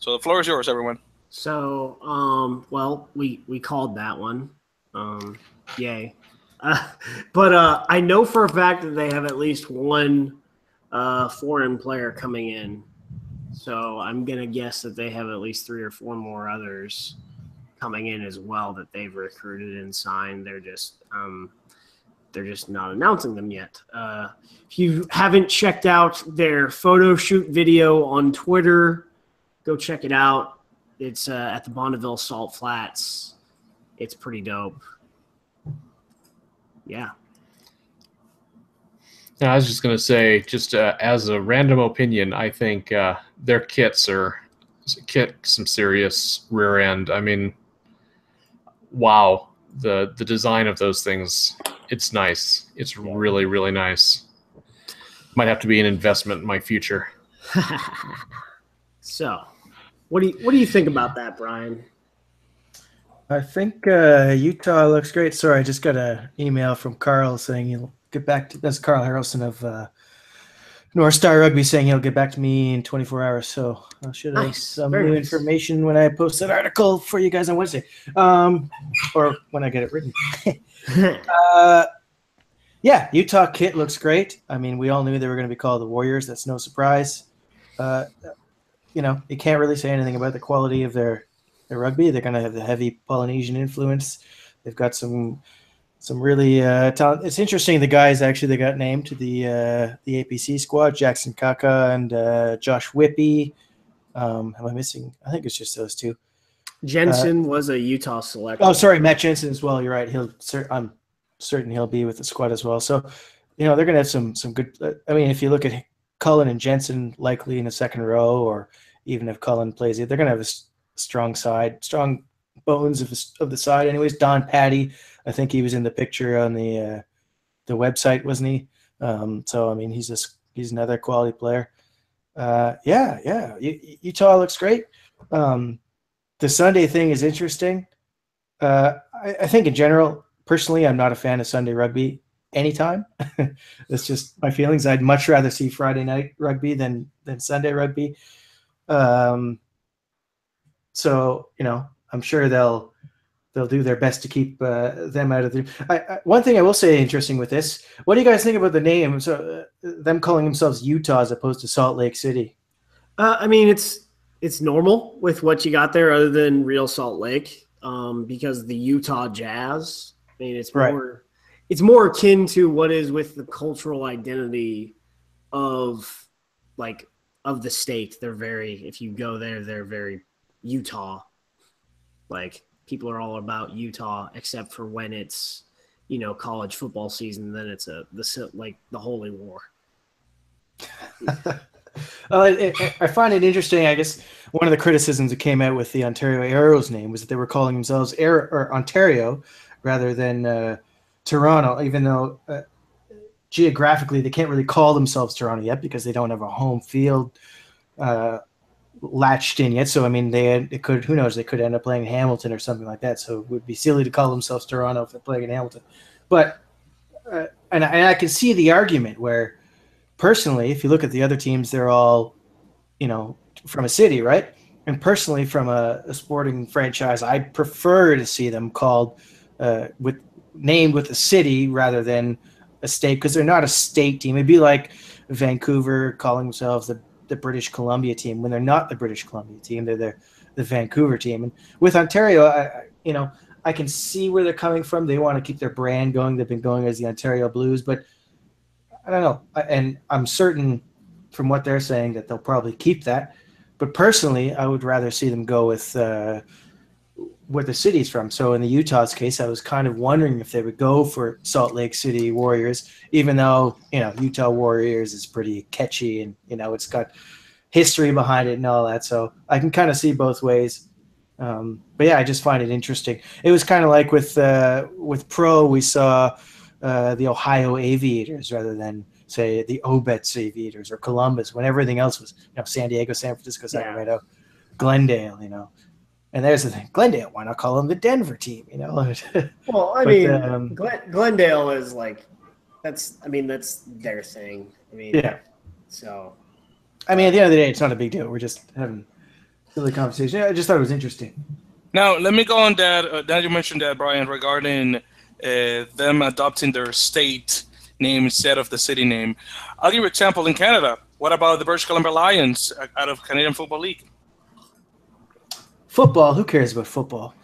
So the floor is yours, everyone. So, we called that one. Yay. But I know for a fact that they have at least one foreign player coming in. So I'm going to guess that they have at least 3 or 4 more others coming in as well that they've recruited and signed. They're just not announcing them yet. If you haven't checked out their photo shoot video on Twitter, go check it out. It's at the Bonneville Salt Flats. It's pretty dope. Yeah. I was just going to say, just as a random opinion, I think their kits kick some serious rear end. Wow. the design of those things, it's nice. It's really, really nice. Might have to be an investment in my future. So, what do you think about that, Brian? I think Utah looks great. Sorry, I just got an email from Carl saying he'll get back to. That's Carl Harrelson of North Star Rugby saying he'll get back to me in 24 hours. So I should have some new information when I post that article for you guys on Wednesday, or when I get it written. Yeah, Utah kit looks great. I mean, we all knew they were going to be called the Warriors. That's no surprise. You know, you can't really say anything about the quality of their rugby. They're going to have the heavy Polynesian influence. They've got some really talent. It's interesting. The guys actually they got named to the APC squad: Jackson Kaka and Josh Whippy. Am I missing? I think it's just those two. Jensen was a Utah select. Oh, sorry, Matt Jensen as well. You're right. I'm certain he'll be with the squad as well. So, you know, they're going to have some good. I mean, if you look at Cullen and Jensen, likely in the second row, or even if Cullen plays it, they're going to have a strong side, strong bones of the side. Anyways, Don Patty, I think he was in the picture on the website, wasn't he? So I mean, he's another quality player. Yeah. Utah looks great. The Sunday thing is interesting. I think in general, personally, I'm not a fan of Sunday rugby anytime. That's just my feelings. I'd much rather see Friday night rugby than Sunday rugby. So, you know, I'm sure they'll do their best to keep them out of the. One thing I will say interesting with this, what do you guys think about the name? So them calling themselves Utah as opposed to Salt Lake City. I mean, it's normal with what you got there, other than real Salt Lake, because the Utah Jazz. I mean, it's more akin to what is with the cultural identity of the state. They're if you go there, they're very Utah. Like, people are all about Utah, except for when it's, you know, college football season. Then it's the Holy War. I find it interesting. I guess one of the criticisms that came out with the Ontario Arrows name was that they were calling themselves Ontario rather than Toronto, even though geographically they can't really call themselves Toronto yet because they don't have a home field latched in yet. So I mean, it could, who knows, they could end up playing in Hamilton or something like that. So it would be silly to call themselves Toronto if they're playing in Hamilton. But and I can see the argument where, personally, if you look at the other teams, they're all, you know, from a city, right? And personally, from a sporting franchise, I prefer to see them called named with a city rather than a state, because they're not a state team. It'd be like Vancouver calling themselves the British Columbia team when they're not the British Columbia team. They're the Vancouver team. And with Ontario, I can see where they're coming from. They want to keep their brand going. They've been going as the Ontario Blues, but I don't know. And I'm certain from what they're saying that they'll probably keep that. But personally, I would rather see them go with where the city's from. So in the Utah's case, I was kind of wondering if they would go for Salt Lake City Warriors, even though, you know, Utah Warriors is pretty catchy and, you know, it's got history behind it and all that. So I can kind of see both ways. But yeah, I just find it interesting. It was kind of like with Pro, we saw the Ohio Aviators rather than, say, the Obetz Aviators or Columbus, when everything else was, you know, San Diego, San Francisco, Sacramento, Glendale, you you know. And there's the thing, Glendale, why not call them the Denver team, you know? Well, I mean, Glendale is that's their thing. I mean, yeah. So, I mean, at the end of the day, it's not a big deal. We're just having a silly conversation. I just thought it was interesting. Now, let me go on that. Now you mentioned that, Brian, regarding them adopting their state name instead of the city name. I'll give you an example in Canada. What about the British Columbia Lions out of Canadian Football League? Football? Who cares about football?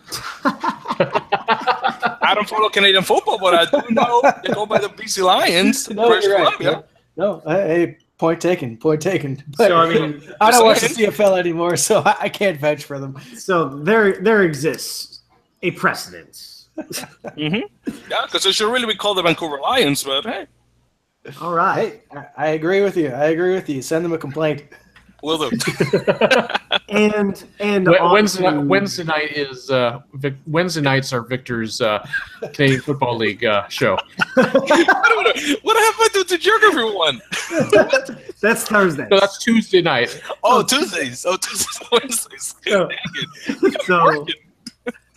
I don't follow Canadian football, but I do know they go by the BC Lions. No, British you're right. Columbia. No, hey, point taken. But so, I mean, I don't watch the CFL anymore, so I can't vouch for them. So there exists a precedent. Mm-hmm. Yeah, because they should really be called the Vancouver Lions, but hey. All right. Hey, I agree with you. Send them a complaint. Will do. And Wednesday night is Wednesday nights are Victor's Canadian Football League show. What happened to Geography one? That's Thursday. No, that's Tuesday night. Oh, Tuesdays. Oh, Tuesdays, Wednesdays.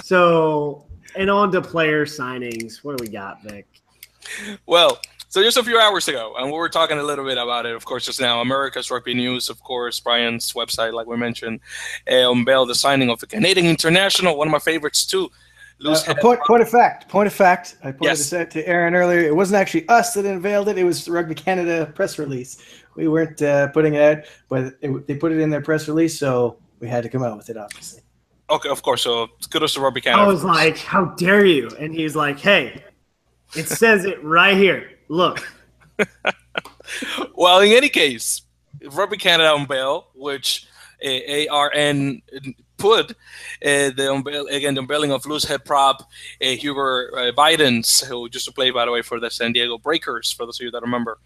So, and on to player signings. What do we got, Vic? Well, so just a few hours ago, and we were talking a little bit about it, of course, just now. America's Rugby News, of course, Brian's website, like we mentioned, unveiled the signing of the Canadian International, one of my favorites too. Point of fact. I pointed this out to Aaron earlier. It wasn't actually us that unveiled it. It was the Rugby Canada press release. We weren't putting it out, but they put it in their press release, so we had to come out with it, obviously. Okay, of course. So kudos to Rugby Canada. I was like, how dare you? And he's like, hey, it says it right here. Look. Well, in any case, Rugby Canada unveiled, which ARN put the unveiling of loose head prop Huber Bidens, who used to play, by the way, for the San Diego Breakers, for those of you that remember.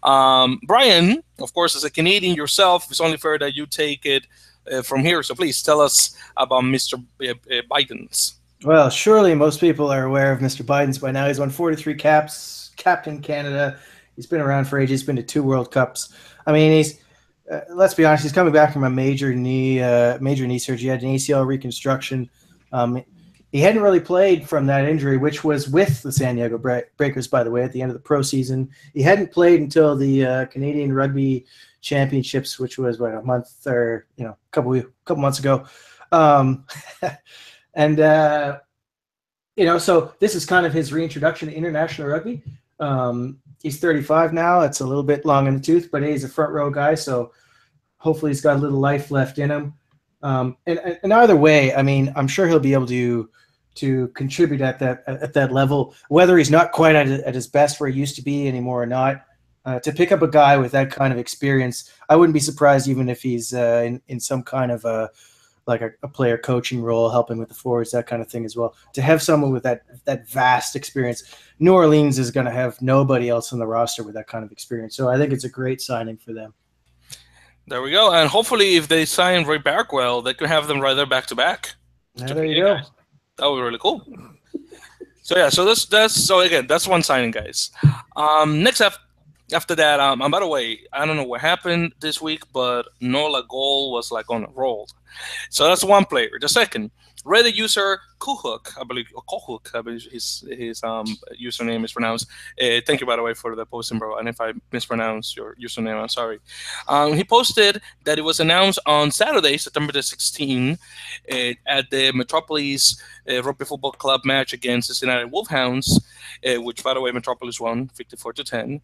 Brian, of course, as a Canadian yourself, it's only fair that you take it from here. So please tell us about Mr. Bidens. Well, surely most people are aware of Mr. Bidens by now. He's won 43 caps, captain Canada. He's been around for ages. He's been to 2 World Cups. I mean, he's let's be honest. He's coming back from a major knee surgery. He had an ACL reconstruction. He hadn't really played from that injury, which was with the San Diego Breakers, by the way, at the end of the pro season. He hadn't played until the Canadian Rugby Championships, which was a month or a couple months ago. So this is kind of his reintroduction to international rugby. He's 35 now. It's a little bit long in the tooth, but he's a front row guy, so hopefully he's got a little life left in him. And either way, I mean, I'm sure he'll be able to contribute at that level, whether he's not quite at his best where he used to be anymore or not. To pick up a guy with that kind of experience, I wouldn't be surprised even if he's in some kind of a player coaching role, helping with the forwards, that kind of thing as well. To have someone with that vast experience, New Orleans is going to have nobody else on the roster with that kind of experience. So I think it's a great signing for them. There we go. And hopefully if they sign Ray Barkwell, they can have them right there back to back. There you go. That would be really cool. So yeah, so that's one signing, guys. Next up, after that, by the way, I don't know what happened this week, but Nola Gold was on a roll. So that's one player. The second, Reddit user Kuhook, I believe his username is pronounced. Thank you, by the way, for the posting, bro. And if I mispronounce your username, I'm sorry. He posted that it was announced on Saturday, September the 16th, at the Metropolis Rugby Football Club match against the Cincinnati Wolfhounds, which, by the way, Metropolis won 54-10,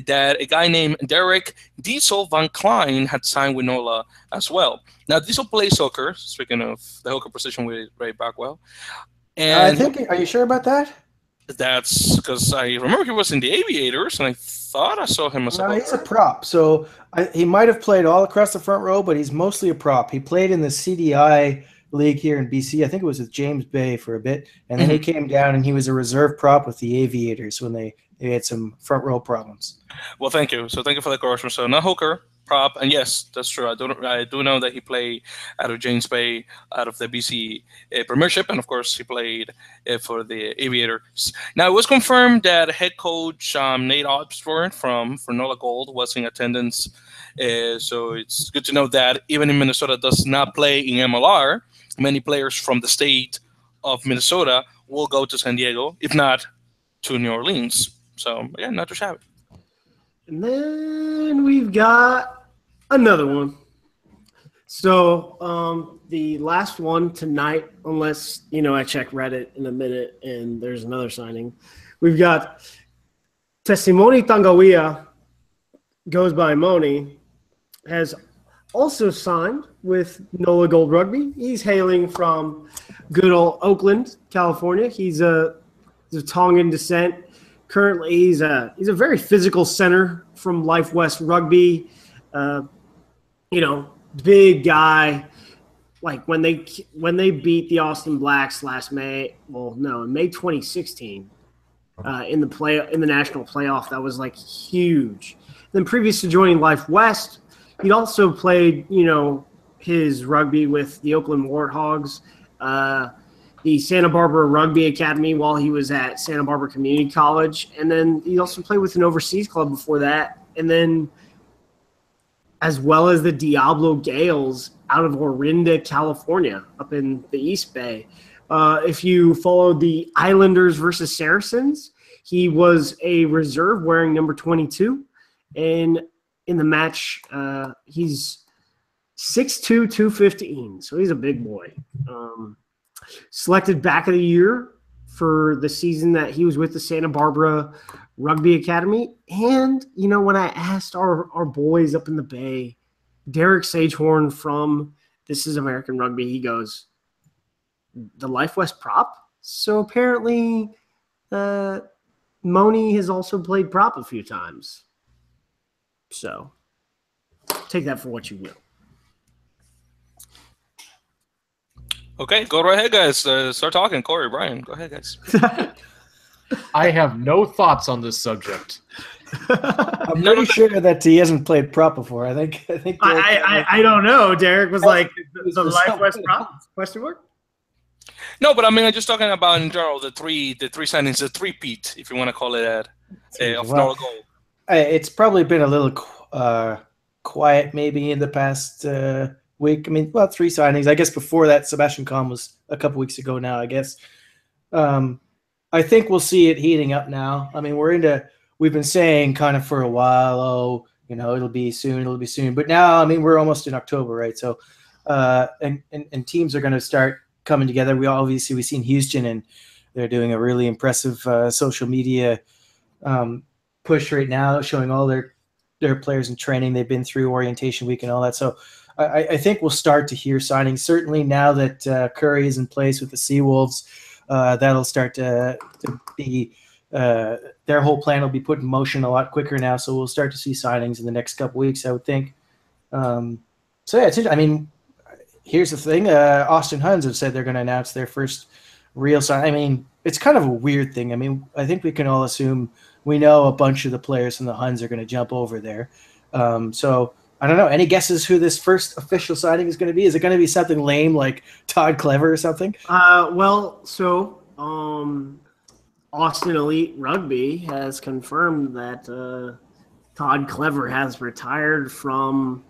that a guy named Derek Diesel Van Klein had signed with NOLA as well. Now, Diesel plays hooker, speaking of the hooker position with Ray Backwell. And are you sure about that? That's because I remember he was in the Aviators, and I thought I saw him as a hooker. He's a prop. So he might have played all across the front row, but he's mostly a prop. He played in the CDI league here in BC. I think it was with James Bay for a bit, and then he came down and he was a reserve prop with the Aviators when they had some front row problems. Well, thank you. So thank you for the correction. So not hooker, prop, and yes, that's true. I do know that he played out of James Bay, out of the BC Premiership, and of course he played for the Aviators. Now it was confirmed that head coach Nate Osborne for NOLA Gold was in attendance. So it's good to know that even in Minnesota does not play in MLR, many players from the state of Minnesota will go to San Diego, if not to New Orleans. So again, not too shabby. And then we've got another one. So the last one tonight, unless, I check Reddit in a minute and there's another signing, we've got Testimony Tangawia, goes by Moni, has also signed with NOLA Gold Rugby. He's hailing from good old Oakland, California. He's of Tongan descent. Currently, he's a very physical center from Life West Rugby. Big guy. Like when they beat the Austin Blacks last May. Well, no, in May 2016, in the national playoff, that was huge. Then previous to joining Life West, he'd also played his rugby with the Oakland Warthogs, the Santa Barbara Rugby Academy while he was at Santa Barbara Community College. And then he also played with an overseas club before that. And then as well as the Diablo Gales out of Orinda, California, up in the East Bay. If you followed the Islanders versus Saracens, he was a reserve wearing number 22. And in the match, he's 6'2", 215. So he's a big boy. Selected back of the year for the season that he was with the Santa Barbara Rugby Academy. And, you know, when I asked our boys up in the Bay, Derek Sagehorn from This Is American Rugby, he goes, the Life West prop? So apparently Moni has also played prop a few times. So take that for what you will. Okay, go right ahead, guys. Start talking. Corey, Brian, go ahead, guys. I have no thoughts on this subject. I'm pretty sure that he hasn't played prop before. I think. I don't know. Derek was like the Life West prop? Question mark. No, but I mean, I'm just talking about in general the three signings, the three-peat, if you want to call it that, of Nola Gold. It's probably been a little quiet, maybe in the past week. I mean, well, 3 signings. I guess before that, Sebastian Kahn was a couple weeks ago now, I guess. I think we'll see it heating up now. I mean, we've been saying kind of for a while, oh, you know, it'll be soon. But now, I mean, we're almost in October, right? So, and teams are going to start coming together. We've seen Houston, and they're doing a really impressive social media push right now, showing all their players in training. They've been through orientation week and all that. So I think we'll start to hear signings. Certainly now that Curry is in place with the Seawolves, that'll start to be their whole plan will be put in motion a lot quicker now. So we'll start to see signings in the next couple weeks, I would think. So yeah, I mean, here's the thing. Austin Huns have said they're going to announce their first real sign. I mean, it's kind of a weird thing. I mean, I think we can all assume we know a bunch of the players from the Huns are going to jump over there. So I don't know. Any guesses who this first official signing is going to be? Is it going to be something lame like Todd Clever or something? Austin Elite Rugby has confirmed that Todd Clever has retired from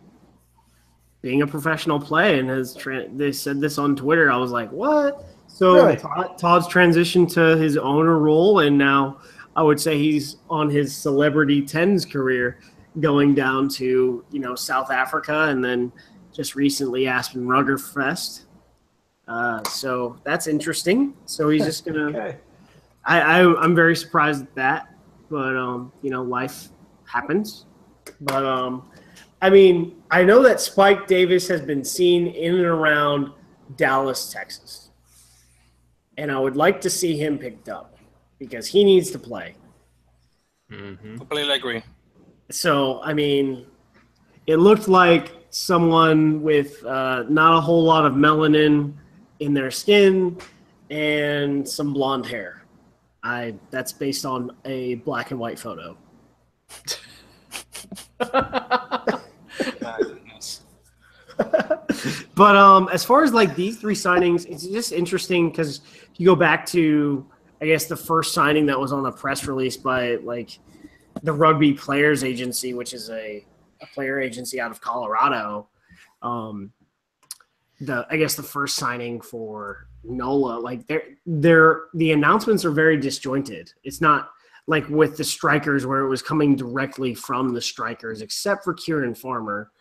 being a professional play and they said this on Twitter. I was like, what? So really? Todd's transitioned to his owner role, and now I would say he's on his celebrity tens career, going down to, you know, South Africa, and then just recently Aspen Rugger Fest. So that's interesting. So he's just gonna. Okay. I'm very surprised at that, but you know, life happens. But I mean, I know that Spike Davis has been seen in and around Dallas, Texas, and I would like to see him picked up because he needs to play. Mm-hmm. Completely agree. So, I mean, it looked like someone with not a whole lot of melanin in their skin and some blonde hair. That's based on a black and white photo. But as far as like these 3 signings, it's just interesting because you go back to, I guess, the first signing that was on a press release by like the Rugby Players Agency, which is a player agency out of Colorado. I guess the first signing for NOLA, like the announcements are very disjointed. It's not like with the Strikers where it was coming directly from the Strikers, except for Kieran Farmer,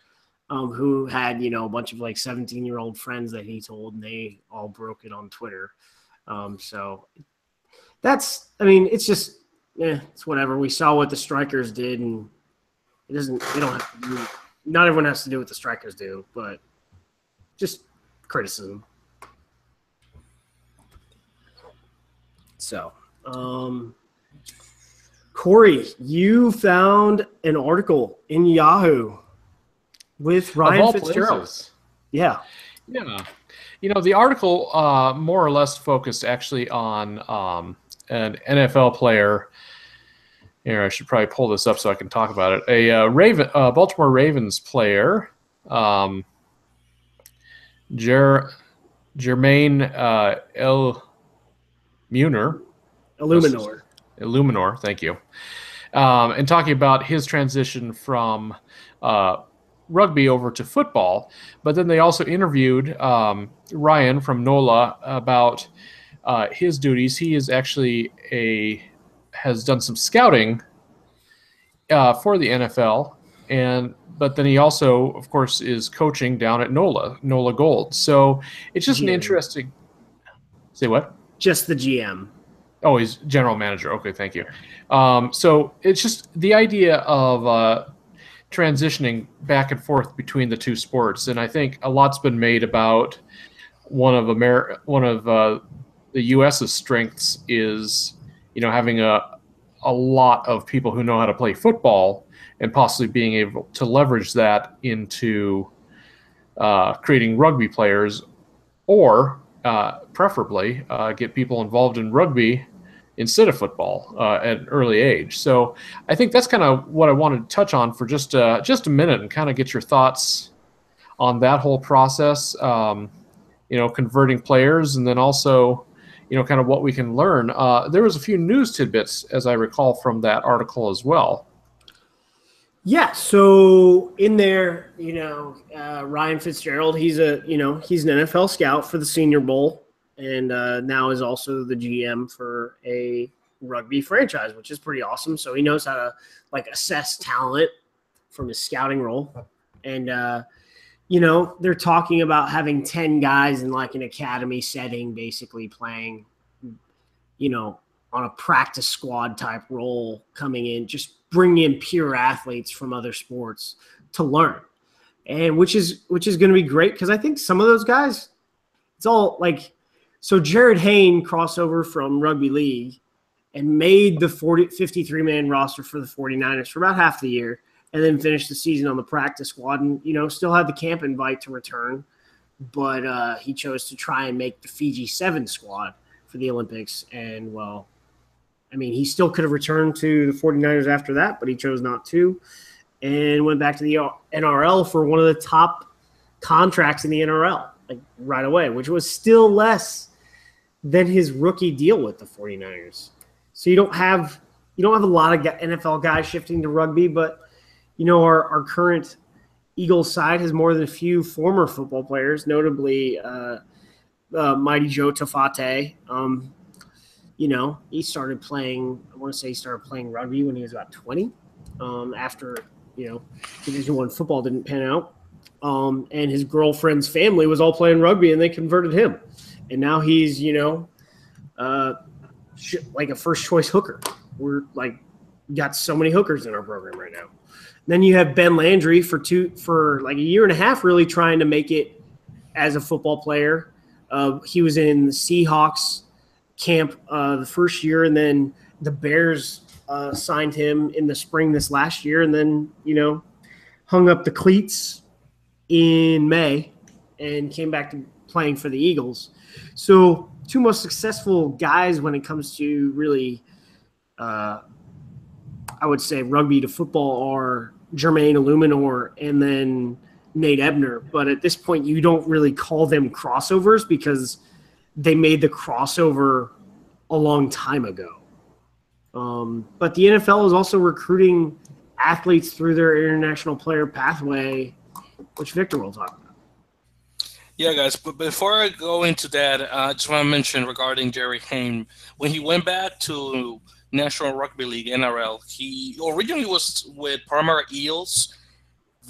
who had, you know, a bunch of like 17-year-old friends that he told, and they all broke it on Twitter. So that's, I mean, it's just, it's whatever. We saw what the Strikers did, and not everyone has to do what the Strikers do, but just criticism. So, Corey, you found an article in Yahoo with Ryan Fitzgerald. Places. Yeah. You know, the article more or less focused actually on an NFL player. Here, I should probably pull this up so I can talk about it. A Baltimore Ravens player Jermaine Illuminor, thank you. And talking about his transition from rugby over to football. But then they also interviewed Ryan from NOLA about his duties. He is actually has done some scouting for the NFL, but then he also, of course, is coaching down at NOLA Gold. So it's just an interesting. Say what? Just the GM. Oh, he's general manager. Okay, thank you. So it's just the idea of transitioning back and forth between the two sports, and I think a lot's been made about one of the U.S.'s strengths is, having a lot of people who know how to play football and possibly being able to leverage that into creating rugby players, or preferably get people involved in rugby instead of football at an early age. So I think that's kind of what I wanted to touch on for just a minute and kind of get your thoughts on that whole process, converting players, and then also, kind of what we can learn. There was a few news tidbits, as I recall, from that article as well. Yeah, so in there, Ryan Fitzgerald, he's an NFL scout for the Senior Bowl, and now is also the GM for a rugby franchise, which is pretty awesome. So he knows how to assess talent from his scouting role. And they're talking about having 10 guys in an academy setting, basically playing, on a practice squad type role, coming in, just bringing in pure athletes from other sports to learn. And which is going to be great, because I think some of those guys, it's all so Jared Hayne crossover from Rugby League and made the 53-man roster for the 49ers for about half the year, and then finished the season on the practice squad, and still had the camp invite to return, but he chose to try and make the Fiji 7 squad for the Olympics. And he still could have returned to the 49ers after that, but he chose not to, and went back to the NRL for one of the top contracts in the NRL right away, which was still less than his rookie deal with the 49ers. So you don't have a lot of NFL guys shifting to rugby, but our current Eagles side has more than a few former football players, notably Mighty Joe Tafate. He started playing, I want to say he started playing rugby when he was about 20, after, Division I football didn't pan out. And his girlfriend's family was all playing rugby, and they converted him. And now he's, a first choice hooker. We're got so many hookers in our program right now. Then you have Ben Landry for a year and a half, really trying to make it as a football player. He was in the Seahawks camp the first year, and then the Bears signed him in the spring this last year, and then hung up the cleats in May and came back to playing for the Eagles. So two most successful guys when it comes to really, I would say, rugby to football are Jermaine Illuminor and then Nate Ebner. But at this point, you don't really call them crossovers because they made the crossover a long time ago. But the NFL is also recruiting athletes through their international player pathway, which Victor will talk about. Yeah, guys, but before I go into that, I just want to mention regarding Jerry Hayne. When he went back to National Rugby League, NRL, he originally was with Parramatta Eels.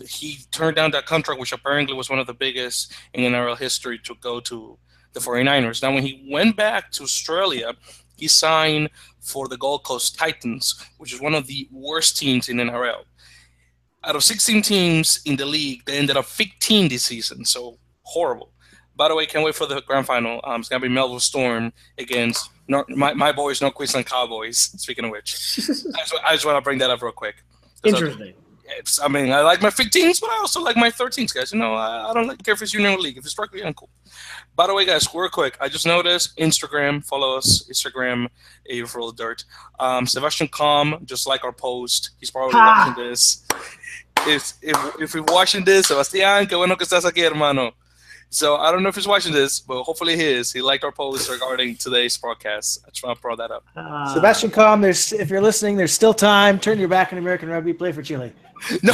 He turned down that contract, which apparently was one of the biggest in NRL history, to go to the 49ers. Now, when he went back to Australia, he signed for the Gold Coast Titans, which is one of the worst teams in NRL. Out of 16 teams in the league, they ended up 15 this season, so horrible. By the way, can't wait for the grand final. It's going to be Melville Storm against my boys, North Queensland Cowboys, speaking of which. I just want to bring that up real quick. Interesting. I like my 15s, but I also like my 13s, guys. I don't care if it's Union League. If it's rugby, I'm cool. By the way, guys, real quick, I just noticed Instagram, follow us, Instagram, Earful of Dirt. Sebastian Calm, just like our post. He's probably watching this. If you're watching this, Sebastián, qué bueno que estás aquí, hermano. So I don't know if he's watching this, but hopefully he is. He liked our post regarding today's podcast. I just want to throw that up. Sebastian Comm, if you're listening, there's still time. Turn your back on American rugby. Play for Chile. No,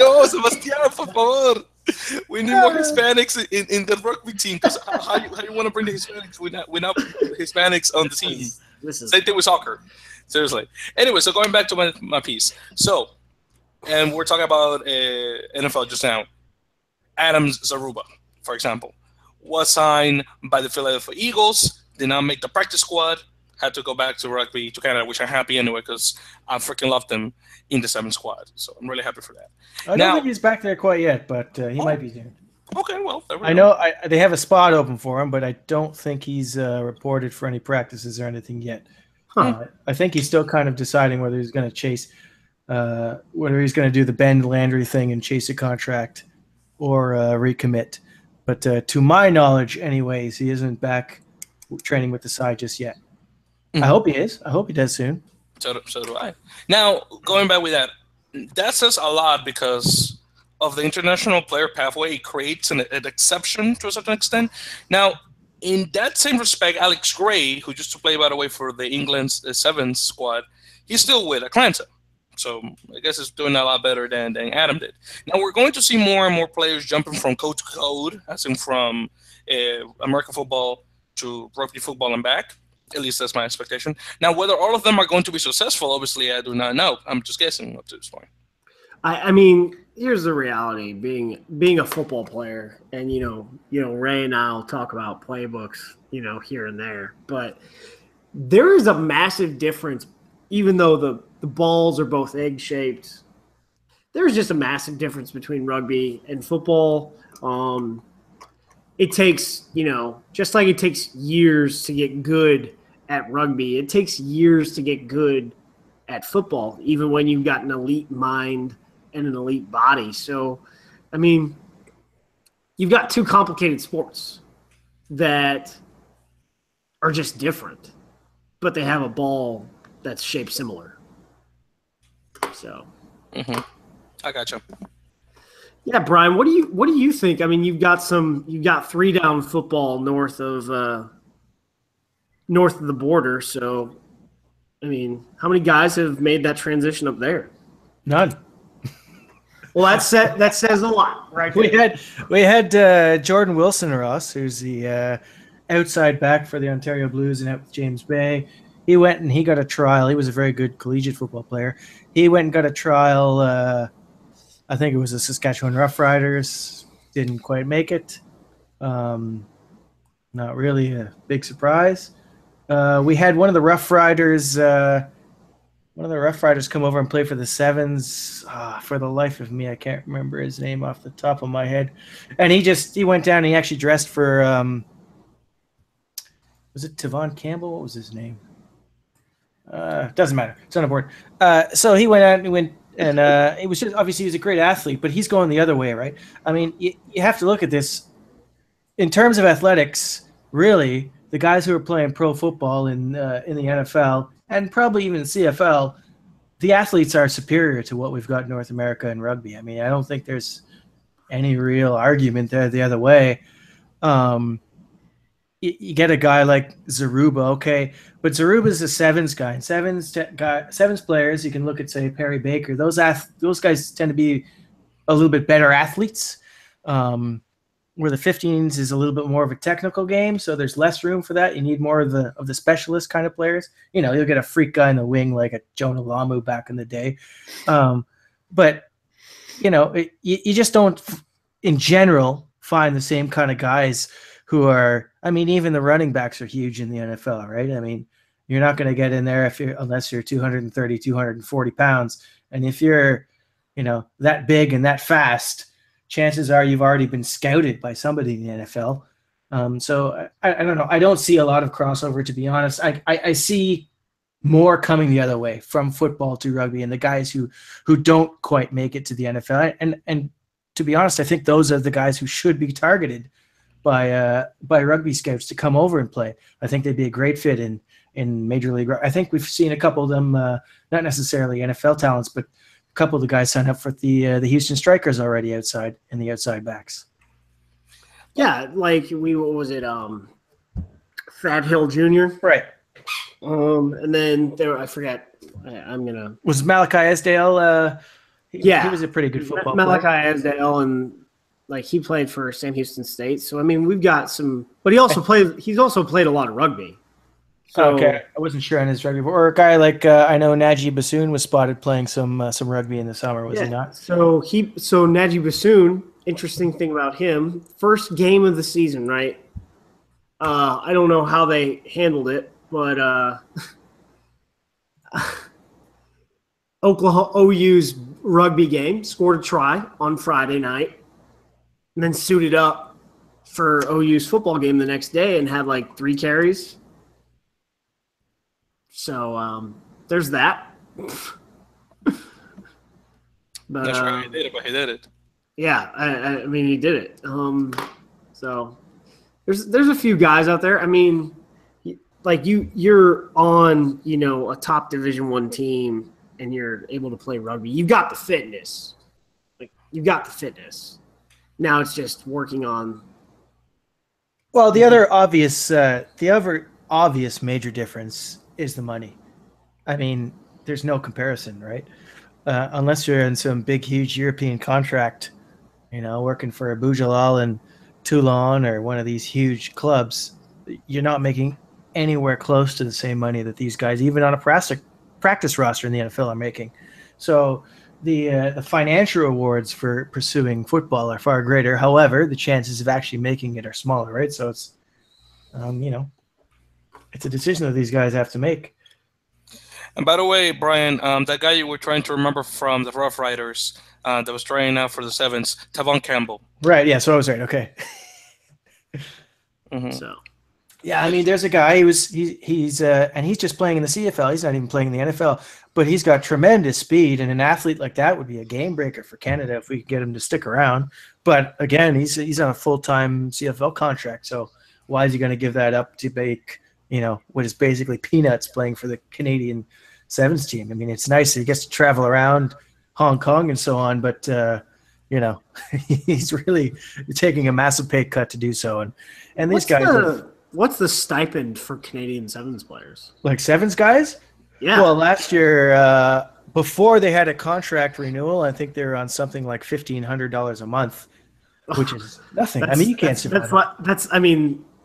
no, Sebastian, por favor. We need more Hispanics in the rugby team. Because how do you want to bring the Hispanics? We're not Hispanics on the team. Same thing with soccer. Seriously. Anyway, so going back to my piece. So, and we're talking about NFL just now. Adams Zaruba, for example, was signed by the Philadelphia Eagles, did not make the practice squad, had to go back to rugby to Canada, which I'm happy anyway because I freaking love them in the 7 squad. So I'm really happy for that. I don't think he's back there quite yet, but he might be soon. Okay, well, there we go. I know they have a spot open for him, but I don't think he's reported for any practices or anything yet. I think he's still kind of deciding whether he's going to chase, whether he's going to do the Ben Landry thing and chase a contract or recommit. But to my knowledge, anyways, he isn't back training with the side just yet. I hope he is. I hope he does soon. So do I. Now, going back with that says a lot because of the international player pathway. It creates an exception to a certain extent. Now, in that same respect, Alex Gray, who used to play, by the way, for the England's 7 squad, he's still with Atlanta. So I guess it's doing a lot better than Adam did. Now, we're going to see more and more players jumping from code to code, as in from American football to rugby football and back. At least that's my expectation. Now, whether all of them are going to be successful, obviously, I do not know. I'm just guessing up to this point. I mean, here's the reality: being a football player, and Ray and I'll talk about playbooks, here and there, but there is a massive difference. Even though the balls are both egg-shaped, there's just a massive difference between rugby and football. It takes, just like it takes years to get good at rugby, it takes years to get good at football, even when you've got an elite mind and an elite body. So, I mean, you've got 2 complicated sports that are just different, but they have a ball that's shaped similar. So, I gotcha. Yeah, Brian, what do you think? I mean, you've got 3-down football north of the border. So, I mean, how many guys have made that transition up there? None. Well, that says a lot, right? We had Jordan Wilson-Ross, who's the outside back for the Ontario Blues and out with James Bay. He went and he got a trial. He was a very good collegiate football player. He went and got a trial. I think it was the Saskatchewan Roughriders. Didn't quite make it. Not really a big surprise. We had one of the Roughriders come over and play for the Sevens. For the life of me, I can't remember his name off the top of my head. And he went down and he actually dressed for was it Tavon Campbell? What was his name? Doesn't matter. It's not important. So he went out and it was just obviously he was a great athlete, but he's going the other way, right? I mean, you have to look at this in terms of athletics. Really, the guys who are playing pro football in the NFL and probably even CFL, the athletes are superior to what we've got in North America in rugby. I mean, I don't think there's any real argument there the other way. You get a guy like Zaruba, okay, but Zaruba's a Sevens guy. And Sevens players, you can look at, say, Perry Baker. Those guys tend to be a little bit better athletes, where the 15s is a little bit more of a technical game, so there's less room for that. You need more of the specialist kind of players. You'll get a freak guy in the wing like a Jonah Lamu back in the day. But, you just don't, in general, find the same kind of guys who are, I mean, even the running backs are huge in the NFL, right? I mean, you're not going to get in there unless you're 230, 240 pounds. And if you're, that big and that fast, chances are you've already been scouted by somebody in the NFL. So I don't know. I don't see a lot of crossover, to be honest. I see more coming the other way from football to rugby, and the guys who don't quite make it to the NFL. And to be honest, I think those are the guys who should be targeted by rugby scouts to come over and play. I think they'd be a great fit in Major League. I think we've seen a couple of them, not necessarily NFL talents, but a couple of the guys sign up for the Houston Strikers already outside in the outside backs. Yeah, like what was it? Fat Hill Jr. Right. And then I forget. I'm gonna. Was Malachi Esdale? He was a pretty good football player. Malachi Esdale, and like he played for Sam Houston State. So I mean, we've got some. But he also played. He's also played a lot of rugby. So, okay, I wasn't sure on his rugby. Or a guy like I know Najee Bassoon was spotted playing some rugby in the summer. Was he not? So Najee Bassoon. Interesting thing about him. First game of the season, right? I don't know how they handled it, but OU's rugby game, scored a try on Friday night, and then suited up for OU's football game the next day and had like 3 carries. So there's that. But, That's right, he did it, but he did it. Yeah, I mean he did it. So there's a few guys out there. I mean, like you're on a top Division I team and you're able to play rugby. You've got the fitness. You've got the fitness. Now it's just working on. Well, the other obvious major difference is the money. I mean, there's no comparison, right? Unless you're in some big, huge European contract, working for Boujalal in Toulon or one of these huge clubs, you're not making anywhere close to the same money that these guys, even on a practice roster in the NFL, are making. So the financial rewards for pursuing football are far greater. However, the chances of actually making it are smaller, right? So it's, it's a decision that these guys have to make. And by the way, Brian, that guy you were trying to remember from the Rough Riders that was trying out for the Sevens, Tavon Campbell. Right, yeah, so I was right, okay. Mm-hmm. So. Yeah, I mean, there's a guy, he's just playing in the CFL. He's not even playing in the NFL, but he's got tremendous speed, and an athlete like that would be a game breaker for Canada if we could get him to stick around. But again, he's on a full-time CFL contract, so why is he going to give that up to make, what is basically peanuts playing for the Canadian Sevens team? I mean, it's nice that he gets to travel around Hong Kong and so on, but he's really taking a massive pay cut to do so. And these guys what's the stipend for Canadian Sevens players? Like Sevens guys? Yeah. Well, last year, before they had a contract renewal, I think they were on something like $1,500 a month, which is nothing. I mean, you can't survive.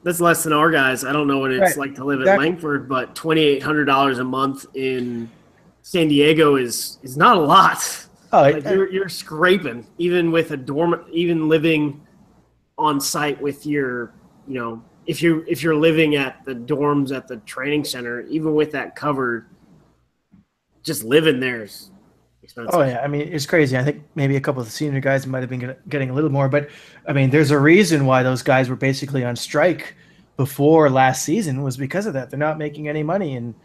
That's less than our guys. I don't know what it's like to live at Langford, but $2,800 a month in San Diego is not a lot. Oh, you're scraping even with a dorm, even living on site with your, if you're living at the dorms at the training center, even with that covered, just living there is expensive. Oh yeah, I mean it's crazy. I think maybe a couple of the senior guys might have been getting a little more, but I mean there's a reason why those guys were basically on strike before last season was because of that. They're not making any money, and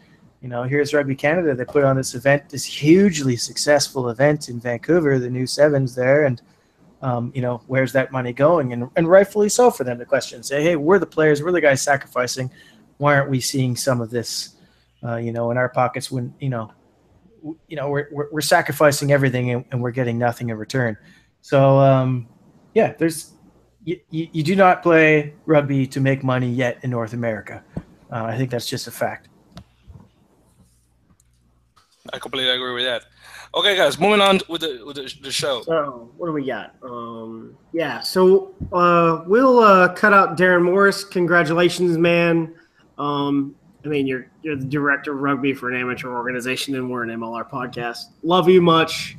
here's Rugby Canada. They put on this event, this hugely successful event in Vancouver, the new Sevens there, and where's that money going? And rightfully so for them to question, say, hey, we're the players, we're the guys sacrificing. Why aren't we seeing some of this, in our pockets when, we're sacrificing everything and we're getting nothing in return. So, you do not play rugby to make money yet in North America. I think that's just a fact. I completely agree with that. Okay, guys, moving on with the show. So, what do we got? So we'll cut out Darren Morris. Congratulations, man. You're the director of rugby for an amateur organization, and we're an MLR podcast. Love you much.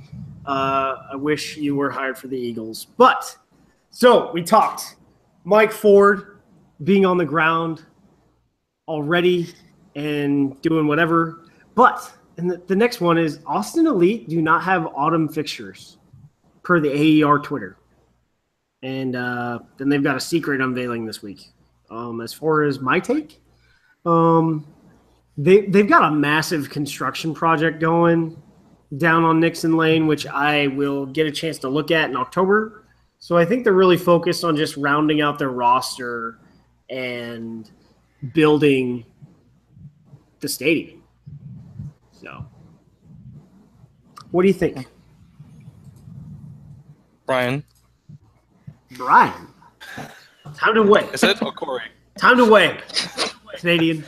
I wish you were hired for the Eagles. But, so we talked. Mike Ford being on the ground already and doing whatever. But, and the next one is Austin Elite do not have autumn fixtures per the AER Twitter. And then they've got a secret unveiling this week. As far as my take, they've got a massive construction project going down on Nixon Lane, which I will get a chance to look at in October. So I think they're really focused on just rounding out their roster and building the stadium. So, what do you think, Brian? Time to wait. Is it? Or Corey? Time to wait. Canadian.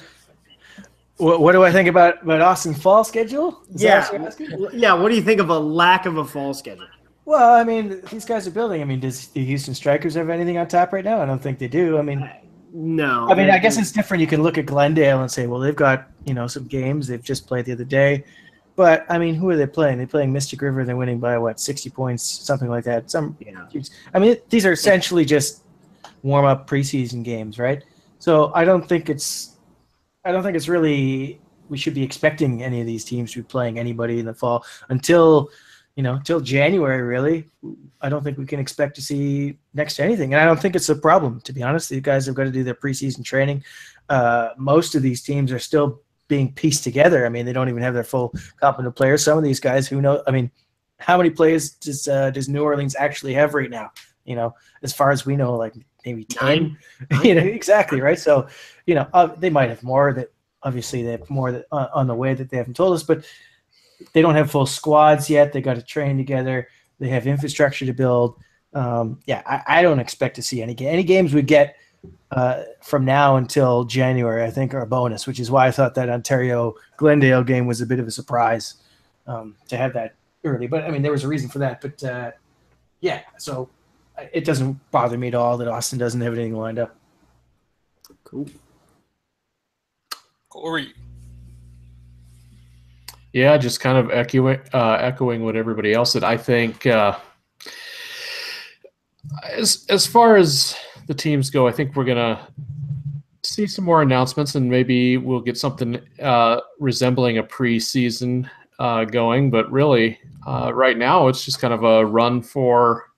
What do I think about Austin's fall schedule? Yeah. What do you think of a lack of a fall schedule? Well, I mean, these guys are building. I mean, does the Houston Strikers have anything on tap right now? I don't think they do. I mean, no. I mean, I guess it's different. You can look at Glendale and say, well, they've got, some games they've just played the other day. But, I mean, who are they playing? They're playing Mystic River. They're winning by, 60 points, something like that. I mean, these are essentially just warm-up preseason games, right? So I don't think it's really we should be expecting any of these teams to be playing anybody in the fall until January, really. I don't think we can expect to see next to anything. And I don't think it's a problem, to be honest. These guys have got to do their preseason training. Most of these teams are still being pieced together. I mean, they don't even have their full complement of players. Some of these guys, who know? I mean, how many players does New Orleans actually have right now? As far as we know, like maybe 10. Exactly, right? So, they might have more. That obviously they have more on the way that they haven't told us, but they don't have full squads yet. They got to train together. They have infrastructure to build. I don't expect to see any games we get from now until January, I think, are a bonus, which is why I thought that Ontario-Glendale game was a bit of a surprise to have that early. But, I mean, there was a reason for that. But, so it doesn't bother me at all that Austin doesn't have anything lined up. Cool. Corey. Yeah, just kind of echoing what everybody else said. I think as far as the teams go, I think we're going to see some more announcements, and maybe we'll get something resembling a preseason going. But really, right now, it's just kind of a run for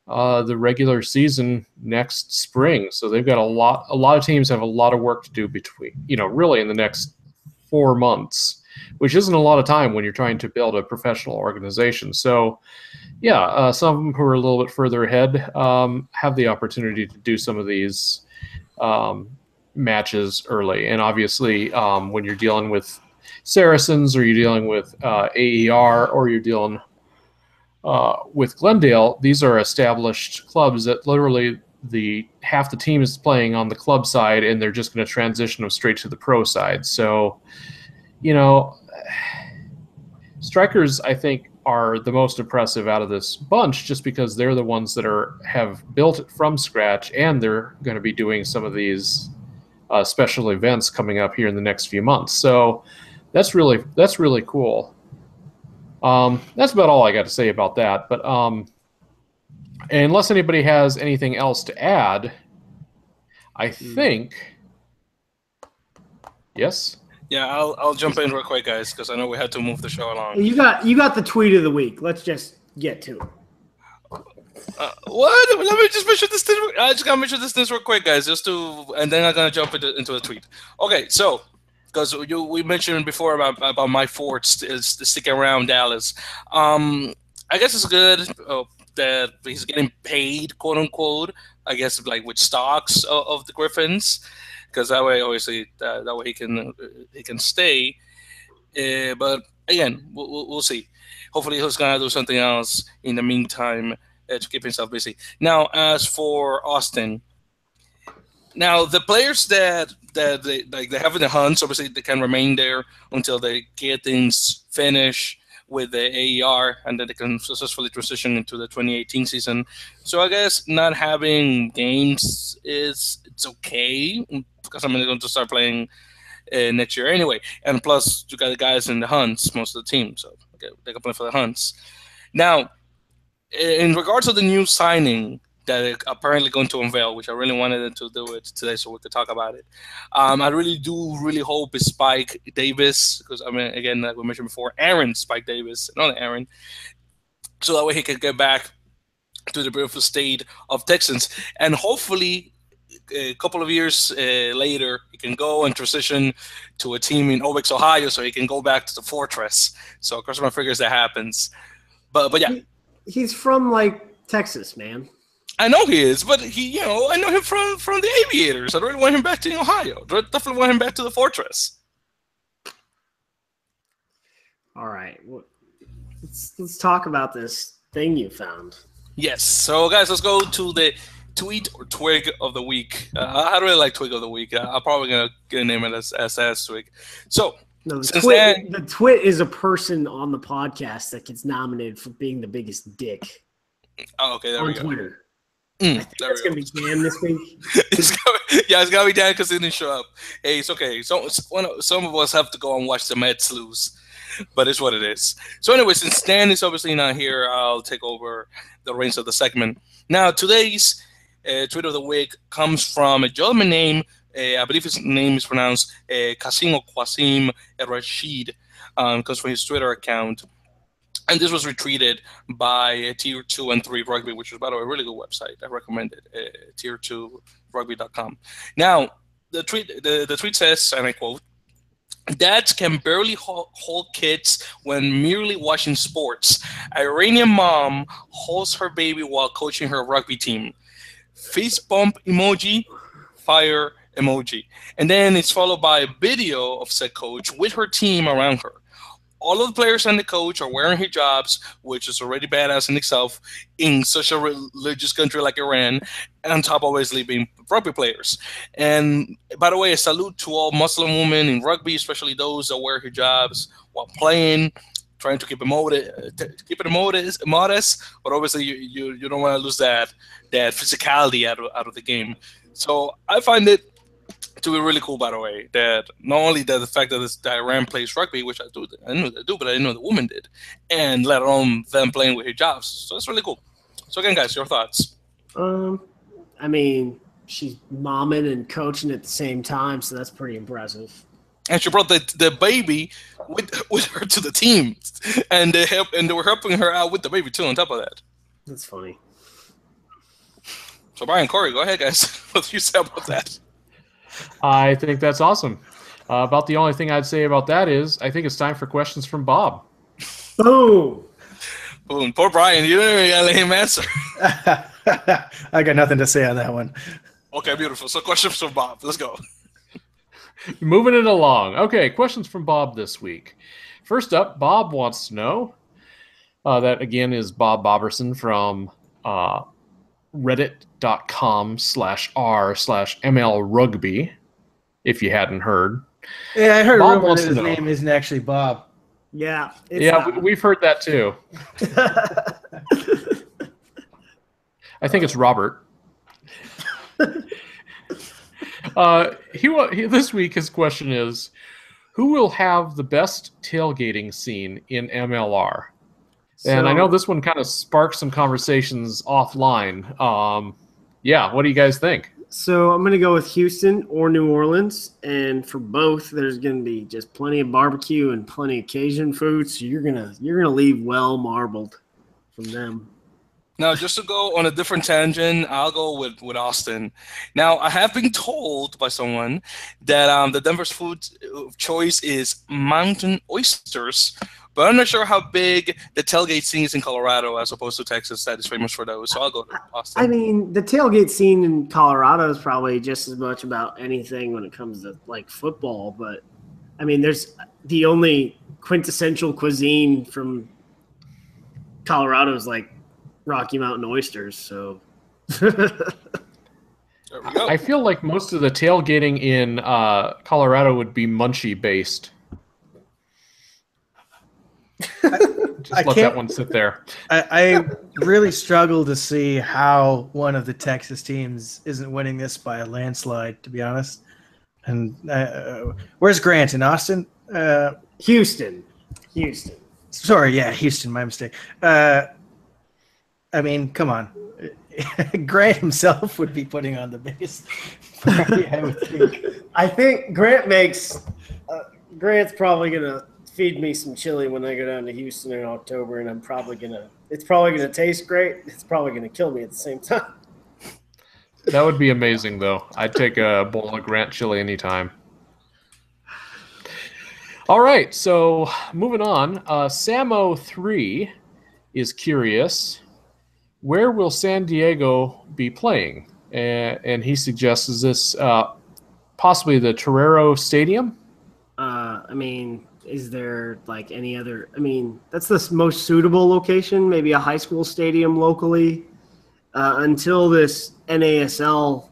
the regular season next spring. So they've got a lot of teams have a lot of work to do between, really in the next 4 months, which isn't a lot of time when you're trying to build a professional organization. So, some of them who are a little bit further ahead have the opportunity to do some of these matches early. And obviously, when you're dealing with Saracens, or you're dealing with AER, or you're dealing with Glendale, these are established clubs that literally half the team is playing on the club side, and they're just going to transition them straight to the pro side. So, Strikers, I think, are the most impressive out of this bunch, just because they're the ones that have built it from scratch, and they're going to be doing some of these special events coming up here in the next few months. So that's really cool. That's about all I got to say about that. But unless anybody has anything else to add, I think yes. Yeah, I'll jump in real quick, guys, because I know we had to move the show along. You got the tweet of the week. Let's just get to it. What? Let me just mention this. I just gotta mention this real quick, guys, and then I'm gonna jump into the tweet. Okay, so because we mentioned before about my forts is sticking around Dallas. I guess it's good that he's getting paid, quote unquote. I guess like with stocks of the Griffins. Because that way, obviously, that way he can stay. But again, we'll see. Hopefully, he's gonna do something else in the meantime to keep himself busy. Now, as for Austin, now the players that they have in the hunts, obviously, they can remain there until they get things finished with the AER, and then they can successfully transition into the 2018 season. So I guess not having games it's okay, because they're going to start playing next year anyway. And plus, you got the guys in the hunts, most of the team, so they can play for the hunts. Now, in regards to the new signing that they're apparently going to unveil, which I really wanted to do it today so we could talk about it. I really hope it's Spike Davis, because, I mean, again, like we mentioned before, Aaron Spike Davis, not Aaron, so that way he can get back to the beautiful state of Texans. And hopefully, a couple of years later, he can go and transition to a team in Oaks, Ohio, so he can go back to the Fortress. So, of course, my figures that happens. But yeah. He's from, Texas, man. I know he is, but I know him from the Aviators. I don't really want him back to Ohio. I definitely want him back to the Fortress. All right. Let's talk about this thing you found. Yes. So, guys, let's go to the tweet or twig of the week. I really like twig of the week. I'm probably gonna name it as twig. So no, the twit is a person on the podcast that gets nominated for being the biggest dick. Oh, okay, there we go. On Twitter. I think that's gonna be Dan this week. It's gotta be Dan because he didn't show up. Hey, it's okay. So some of us have to go and watch the Mets lose, but it's what it is. So anyway, since Dan is obviously not here, I'll take over the reins of the segment. Now, today's tweet of the week comes from a gentleman named, I believe his name is pronounced Qasim or Qasim Rashid. Comes from his Twitter account. And this was retweeted by Tier 2 and 3 Rugby, which is, by the way, a really good website. I recommend it, tier2rugby.com. Now, the tweet says, and I quote, "Dads can barely hold kids when merely watching sports. Iranian mom holds her baby while coaching her rugby team. Fist bump emoji, fire emoji." And then it's followed by a video of said coach with her team around her. All of the players and the coach are wearing hijabs, which is already badass in itself in such a religious country like Iran, on top of obviously being rugby players. And by the way, a salute to all Muslim women in rugby, especially those that wear hijabs while playing, trying to keep it modest, but obviously you don't want to lose that physicality out of the game. So I find it to be really cool, by the way, that not only the fact that Iran plays rugby, which I knew they do, but I didn't know the women did, and let alone them playing with hijabs. So it's really cool. So again, guys, your thoughts? I mean, she's momming and coaching at the same time, so that's pretty impressive. And she brought the baby with her to the team, and they were helping her out with the baby too. On top of that, that's funny. So Brian, Corey, go ahead, guys. What do you say about that? I think that's awesome. About the only thing I'd say about that is I think it's time for questions from Bob. Boom. Boom. Poor Brian. You didn't even let him answer. I got nothing to say on that one. Okay, beautiful. So questions from Bob. Let's go. Moving it along. Okay, questions from Bob this week. First up, Bob wants to know, that again is Bob Boberson from reddit.com/r/MLRugby, if you hadn't heard. Yeah, I heard a rumor that his name isn't actually Bob. Yeah. We've heard that too. I think it's Robert. This week his question is, who will have the best tailgating scene in MLR? And I know this one kind of sparked some conversations offline. What do you guys think? So I'm going to go with Houston or New Orleans. And for both, there's going to be just plenty of barbecue and plenty of Cajun food. So you're gonna leave well marbled from them. Now, just to go on a different tangent, I'll go with Austin. Now, I have been told by someone that the Denver's food choice is mountain oysters, but I'm not sure how big the tailgate scene is in Colorado as opposed to Texas that is famous for those. So I'll go to Austin. I mean, the tailgate scene in Colorado is probably just as much about anything when it comes to like football. But I mean, there's the only quintessential cuisine from Colorado is like Rocky Mountain oysters. So there we go. I feel like most of the tailgating in Colorado would be Munchie based. Just let that one sit there. I really struggle to see how one of the Texas teams isn't winning this by a landslide, to be honest. And where's Grant? In Austin? Houston. Sorry, yeah, Houston, my mistake. I mean, come on. Grant himself would be putting on the biggest party, I would think. I think Grant's probably going to feed me some chili when I go down to Houston in October, and it's probably gonna taste great. It's probably gonna kill me at the same time. That would be amazing, though. I'd take a bowl of Grant chili anytime. All right, so moving on. Samo3 is curious, where will San Diego be playing? And he suggests, is this possibly the Torero Stadium? I mean, is there like any other? I mean, that's the most suitable location. Maybe a high school stadium locally. until this NASL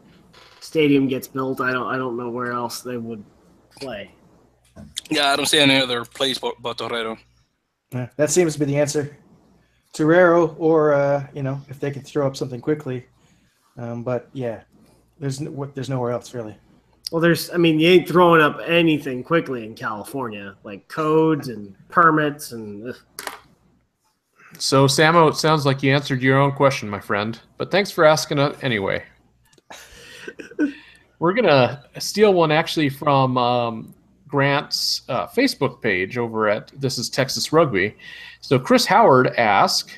stadium gets built, I don't know where else they would play. Yeah, I don't see any other place but Torero. Yeah, that seems to be the answer. Torero, or if they can throw up something quickly. But yeah, there's nowhere else really. Well, you ain't throwing up anything quickly in California, like codes and permits and. So, Samo, it sounds like you answered your own question, my friend. But thanks for asking it anyway. We're gonna steal one actually from Grant's Facebook page over at This Is Texas Rugby. So Chris Howard asked,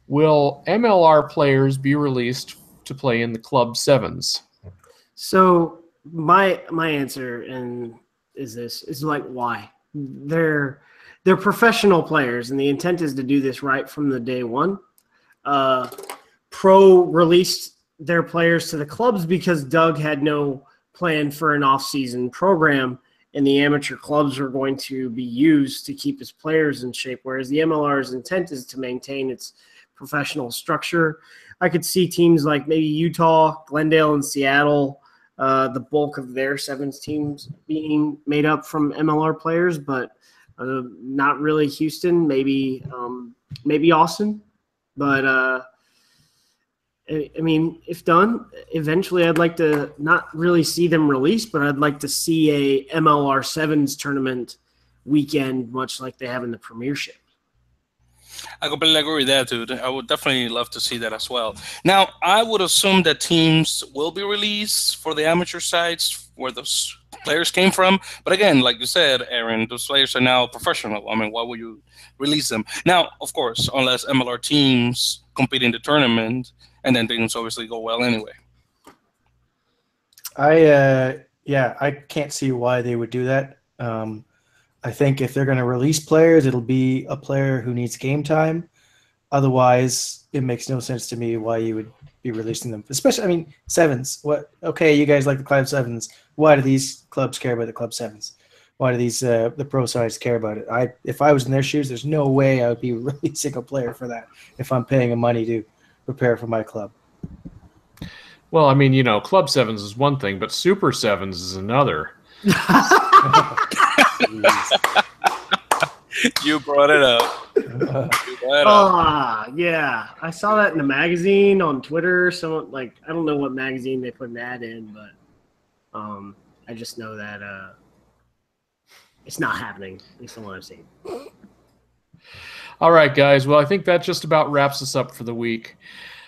will MLR players be released to play in the Club Sevens? So my answer is like, why? They're professional players, and the intent is to do this right from the day one. Pro released their players to the clubs because Doug had no plan for an off-season program, and the amateur clubs were going to be used to keep his players in shape, whereas the MLR's intent is to maintain its professional structure. I could see teams like maybe Utah, Glendale, and Seattle, the bulk of their sevens teams being made up from MLR players, but not really Houston, maybe Austin. But if done, eventually I'd like to not really see them released, but I'd like to see a MLR Sevens tournament weekend, much like they have in the Premiership. I completely agree with that, dude. I would definitely love to see that as well. Now, I would assume that teams will be released for the amateur sites where those players came from. But again, like you said, Aaron, those players are now professional. I mean, why would you release them? Now, of course, unless MLR teams compete in the tournament, and then things obviously go well anyway. I can't see why they would do that. I think if they're going to release players, it'll be a player who needs game time. Otherwise, it makes no sense to me why you would be releasing them. Especially, sevens. What? Okay, you guys like the Club Sevens. Why do these clubs care about the Club Sevens? Why do these the pro sides care about it? If I was in their shoes, there's no way I would be releasing a player for that if I'm paying them money to prepare for my club. Well, Club Sevens is one thing, but Super Sevens is another. You brought it up. Yeah. I saw that in the magazine on Twitter. Someone, I don't know what magazine they put an ad in, but I just know that it's not happening. At least from what I've seen. All right, guys. Well, I think that just about wraps us up for the week.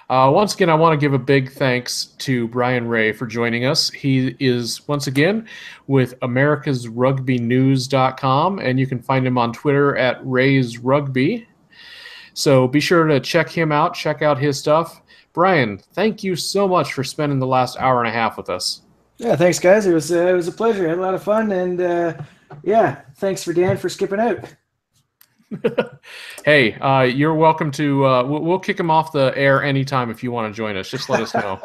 Once again, I want to give a big thanks to Bryan Ray for joining us. He is, once again, with americasrugbynews.com, and you can find him on Twitter at Ray's Rugby. So be sure to check him out, check out his stuff. Bryan, thank you so much for spending the last hour and a half with us. Yeah, thanks, guys. It was a pleasure. I had a lot of fun, and thanks for Dan for skipping out. Hey, you're welcome to we'll kick him off the air anytime if you want to join us. Just let us know.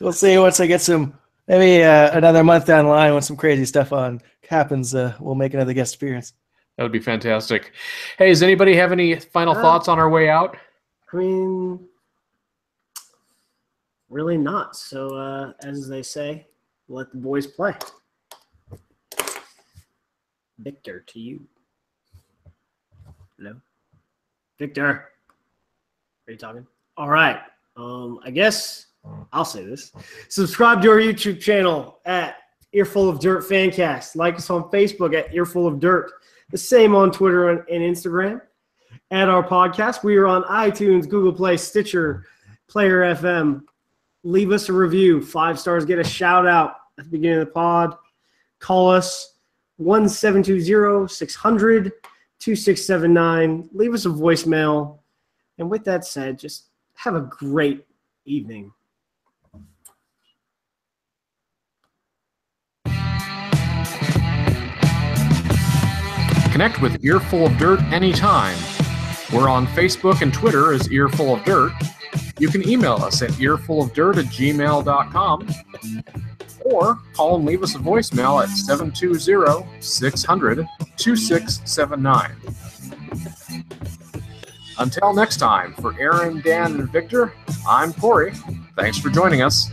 We'll see once I get some, maybe another month down the line when some crazy stuff happens, we'll make another guest appearance. That would be fantastic. Hey, does anybody have any final thoughts on our way out? Really not. So as they say, let the boys play. Victor, to you. Hello? Victor, are you talking? All right. I guess I'll say this. Subscribe to our YouTube channel at Earful of Dirt Fancast. Like us on Facebook at Earful of Dirt. The same on Twitter and Instagram. Add our podcast. We are on iTunes, Google Play, Stitcher, Player FM. Leave us a review. 5 stars. Get a shout out at the beginning of the pod. Call us 1-720-600-2679. Leave us a voicemail. And with that said, just have a great evening. Connect with Earful of Dirt anytime. We're on Facebook and Twitter as Earful of Dirt. You can email us at earfulofdirt@gmail.com or call and leave us a voicemail at 720-600-2679. Until next time, for Aaron, Dan, and Victor, I'm Corey. Thanks for joining us.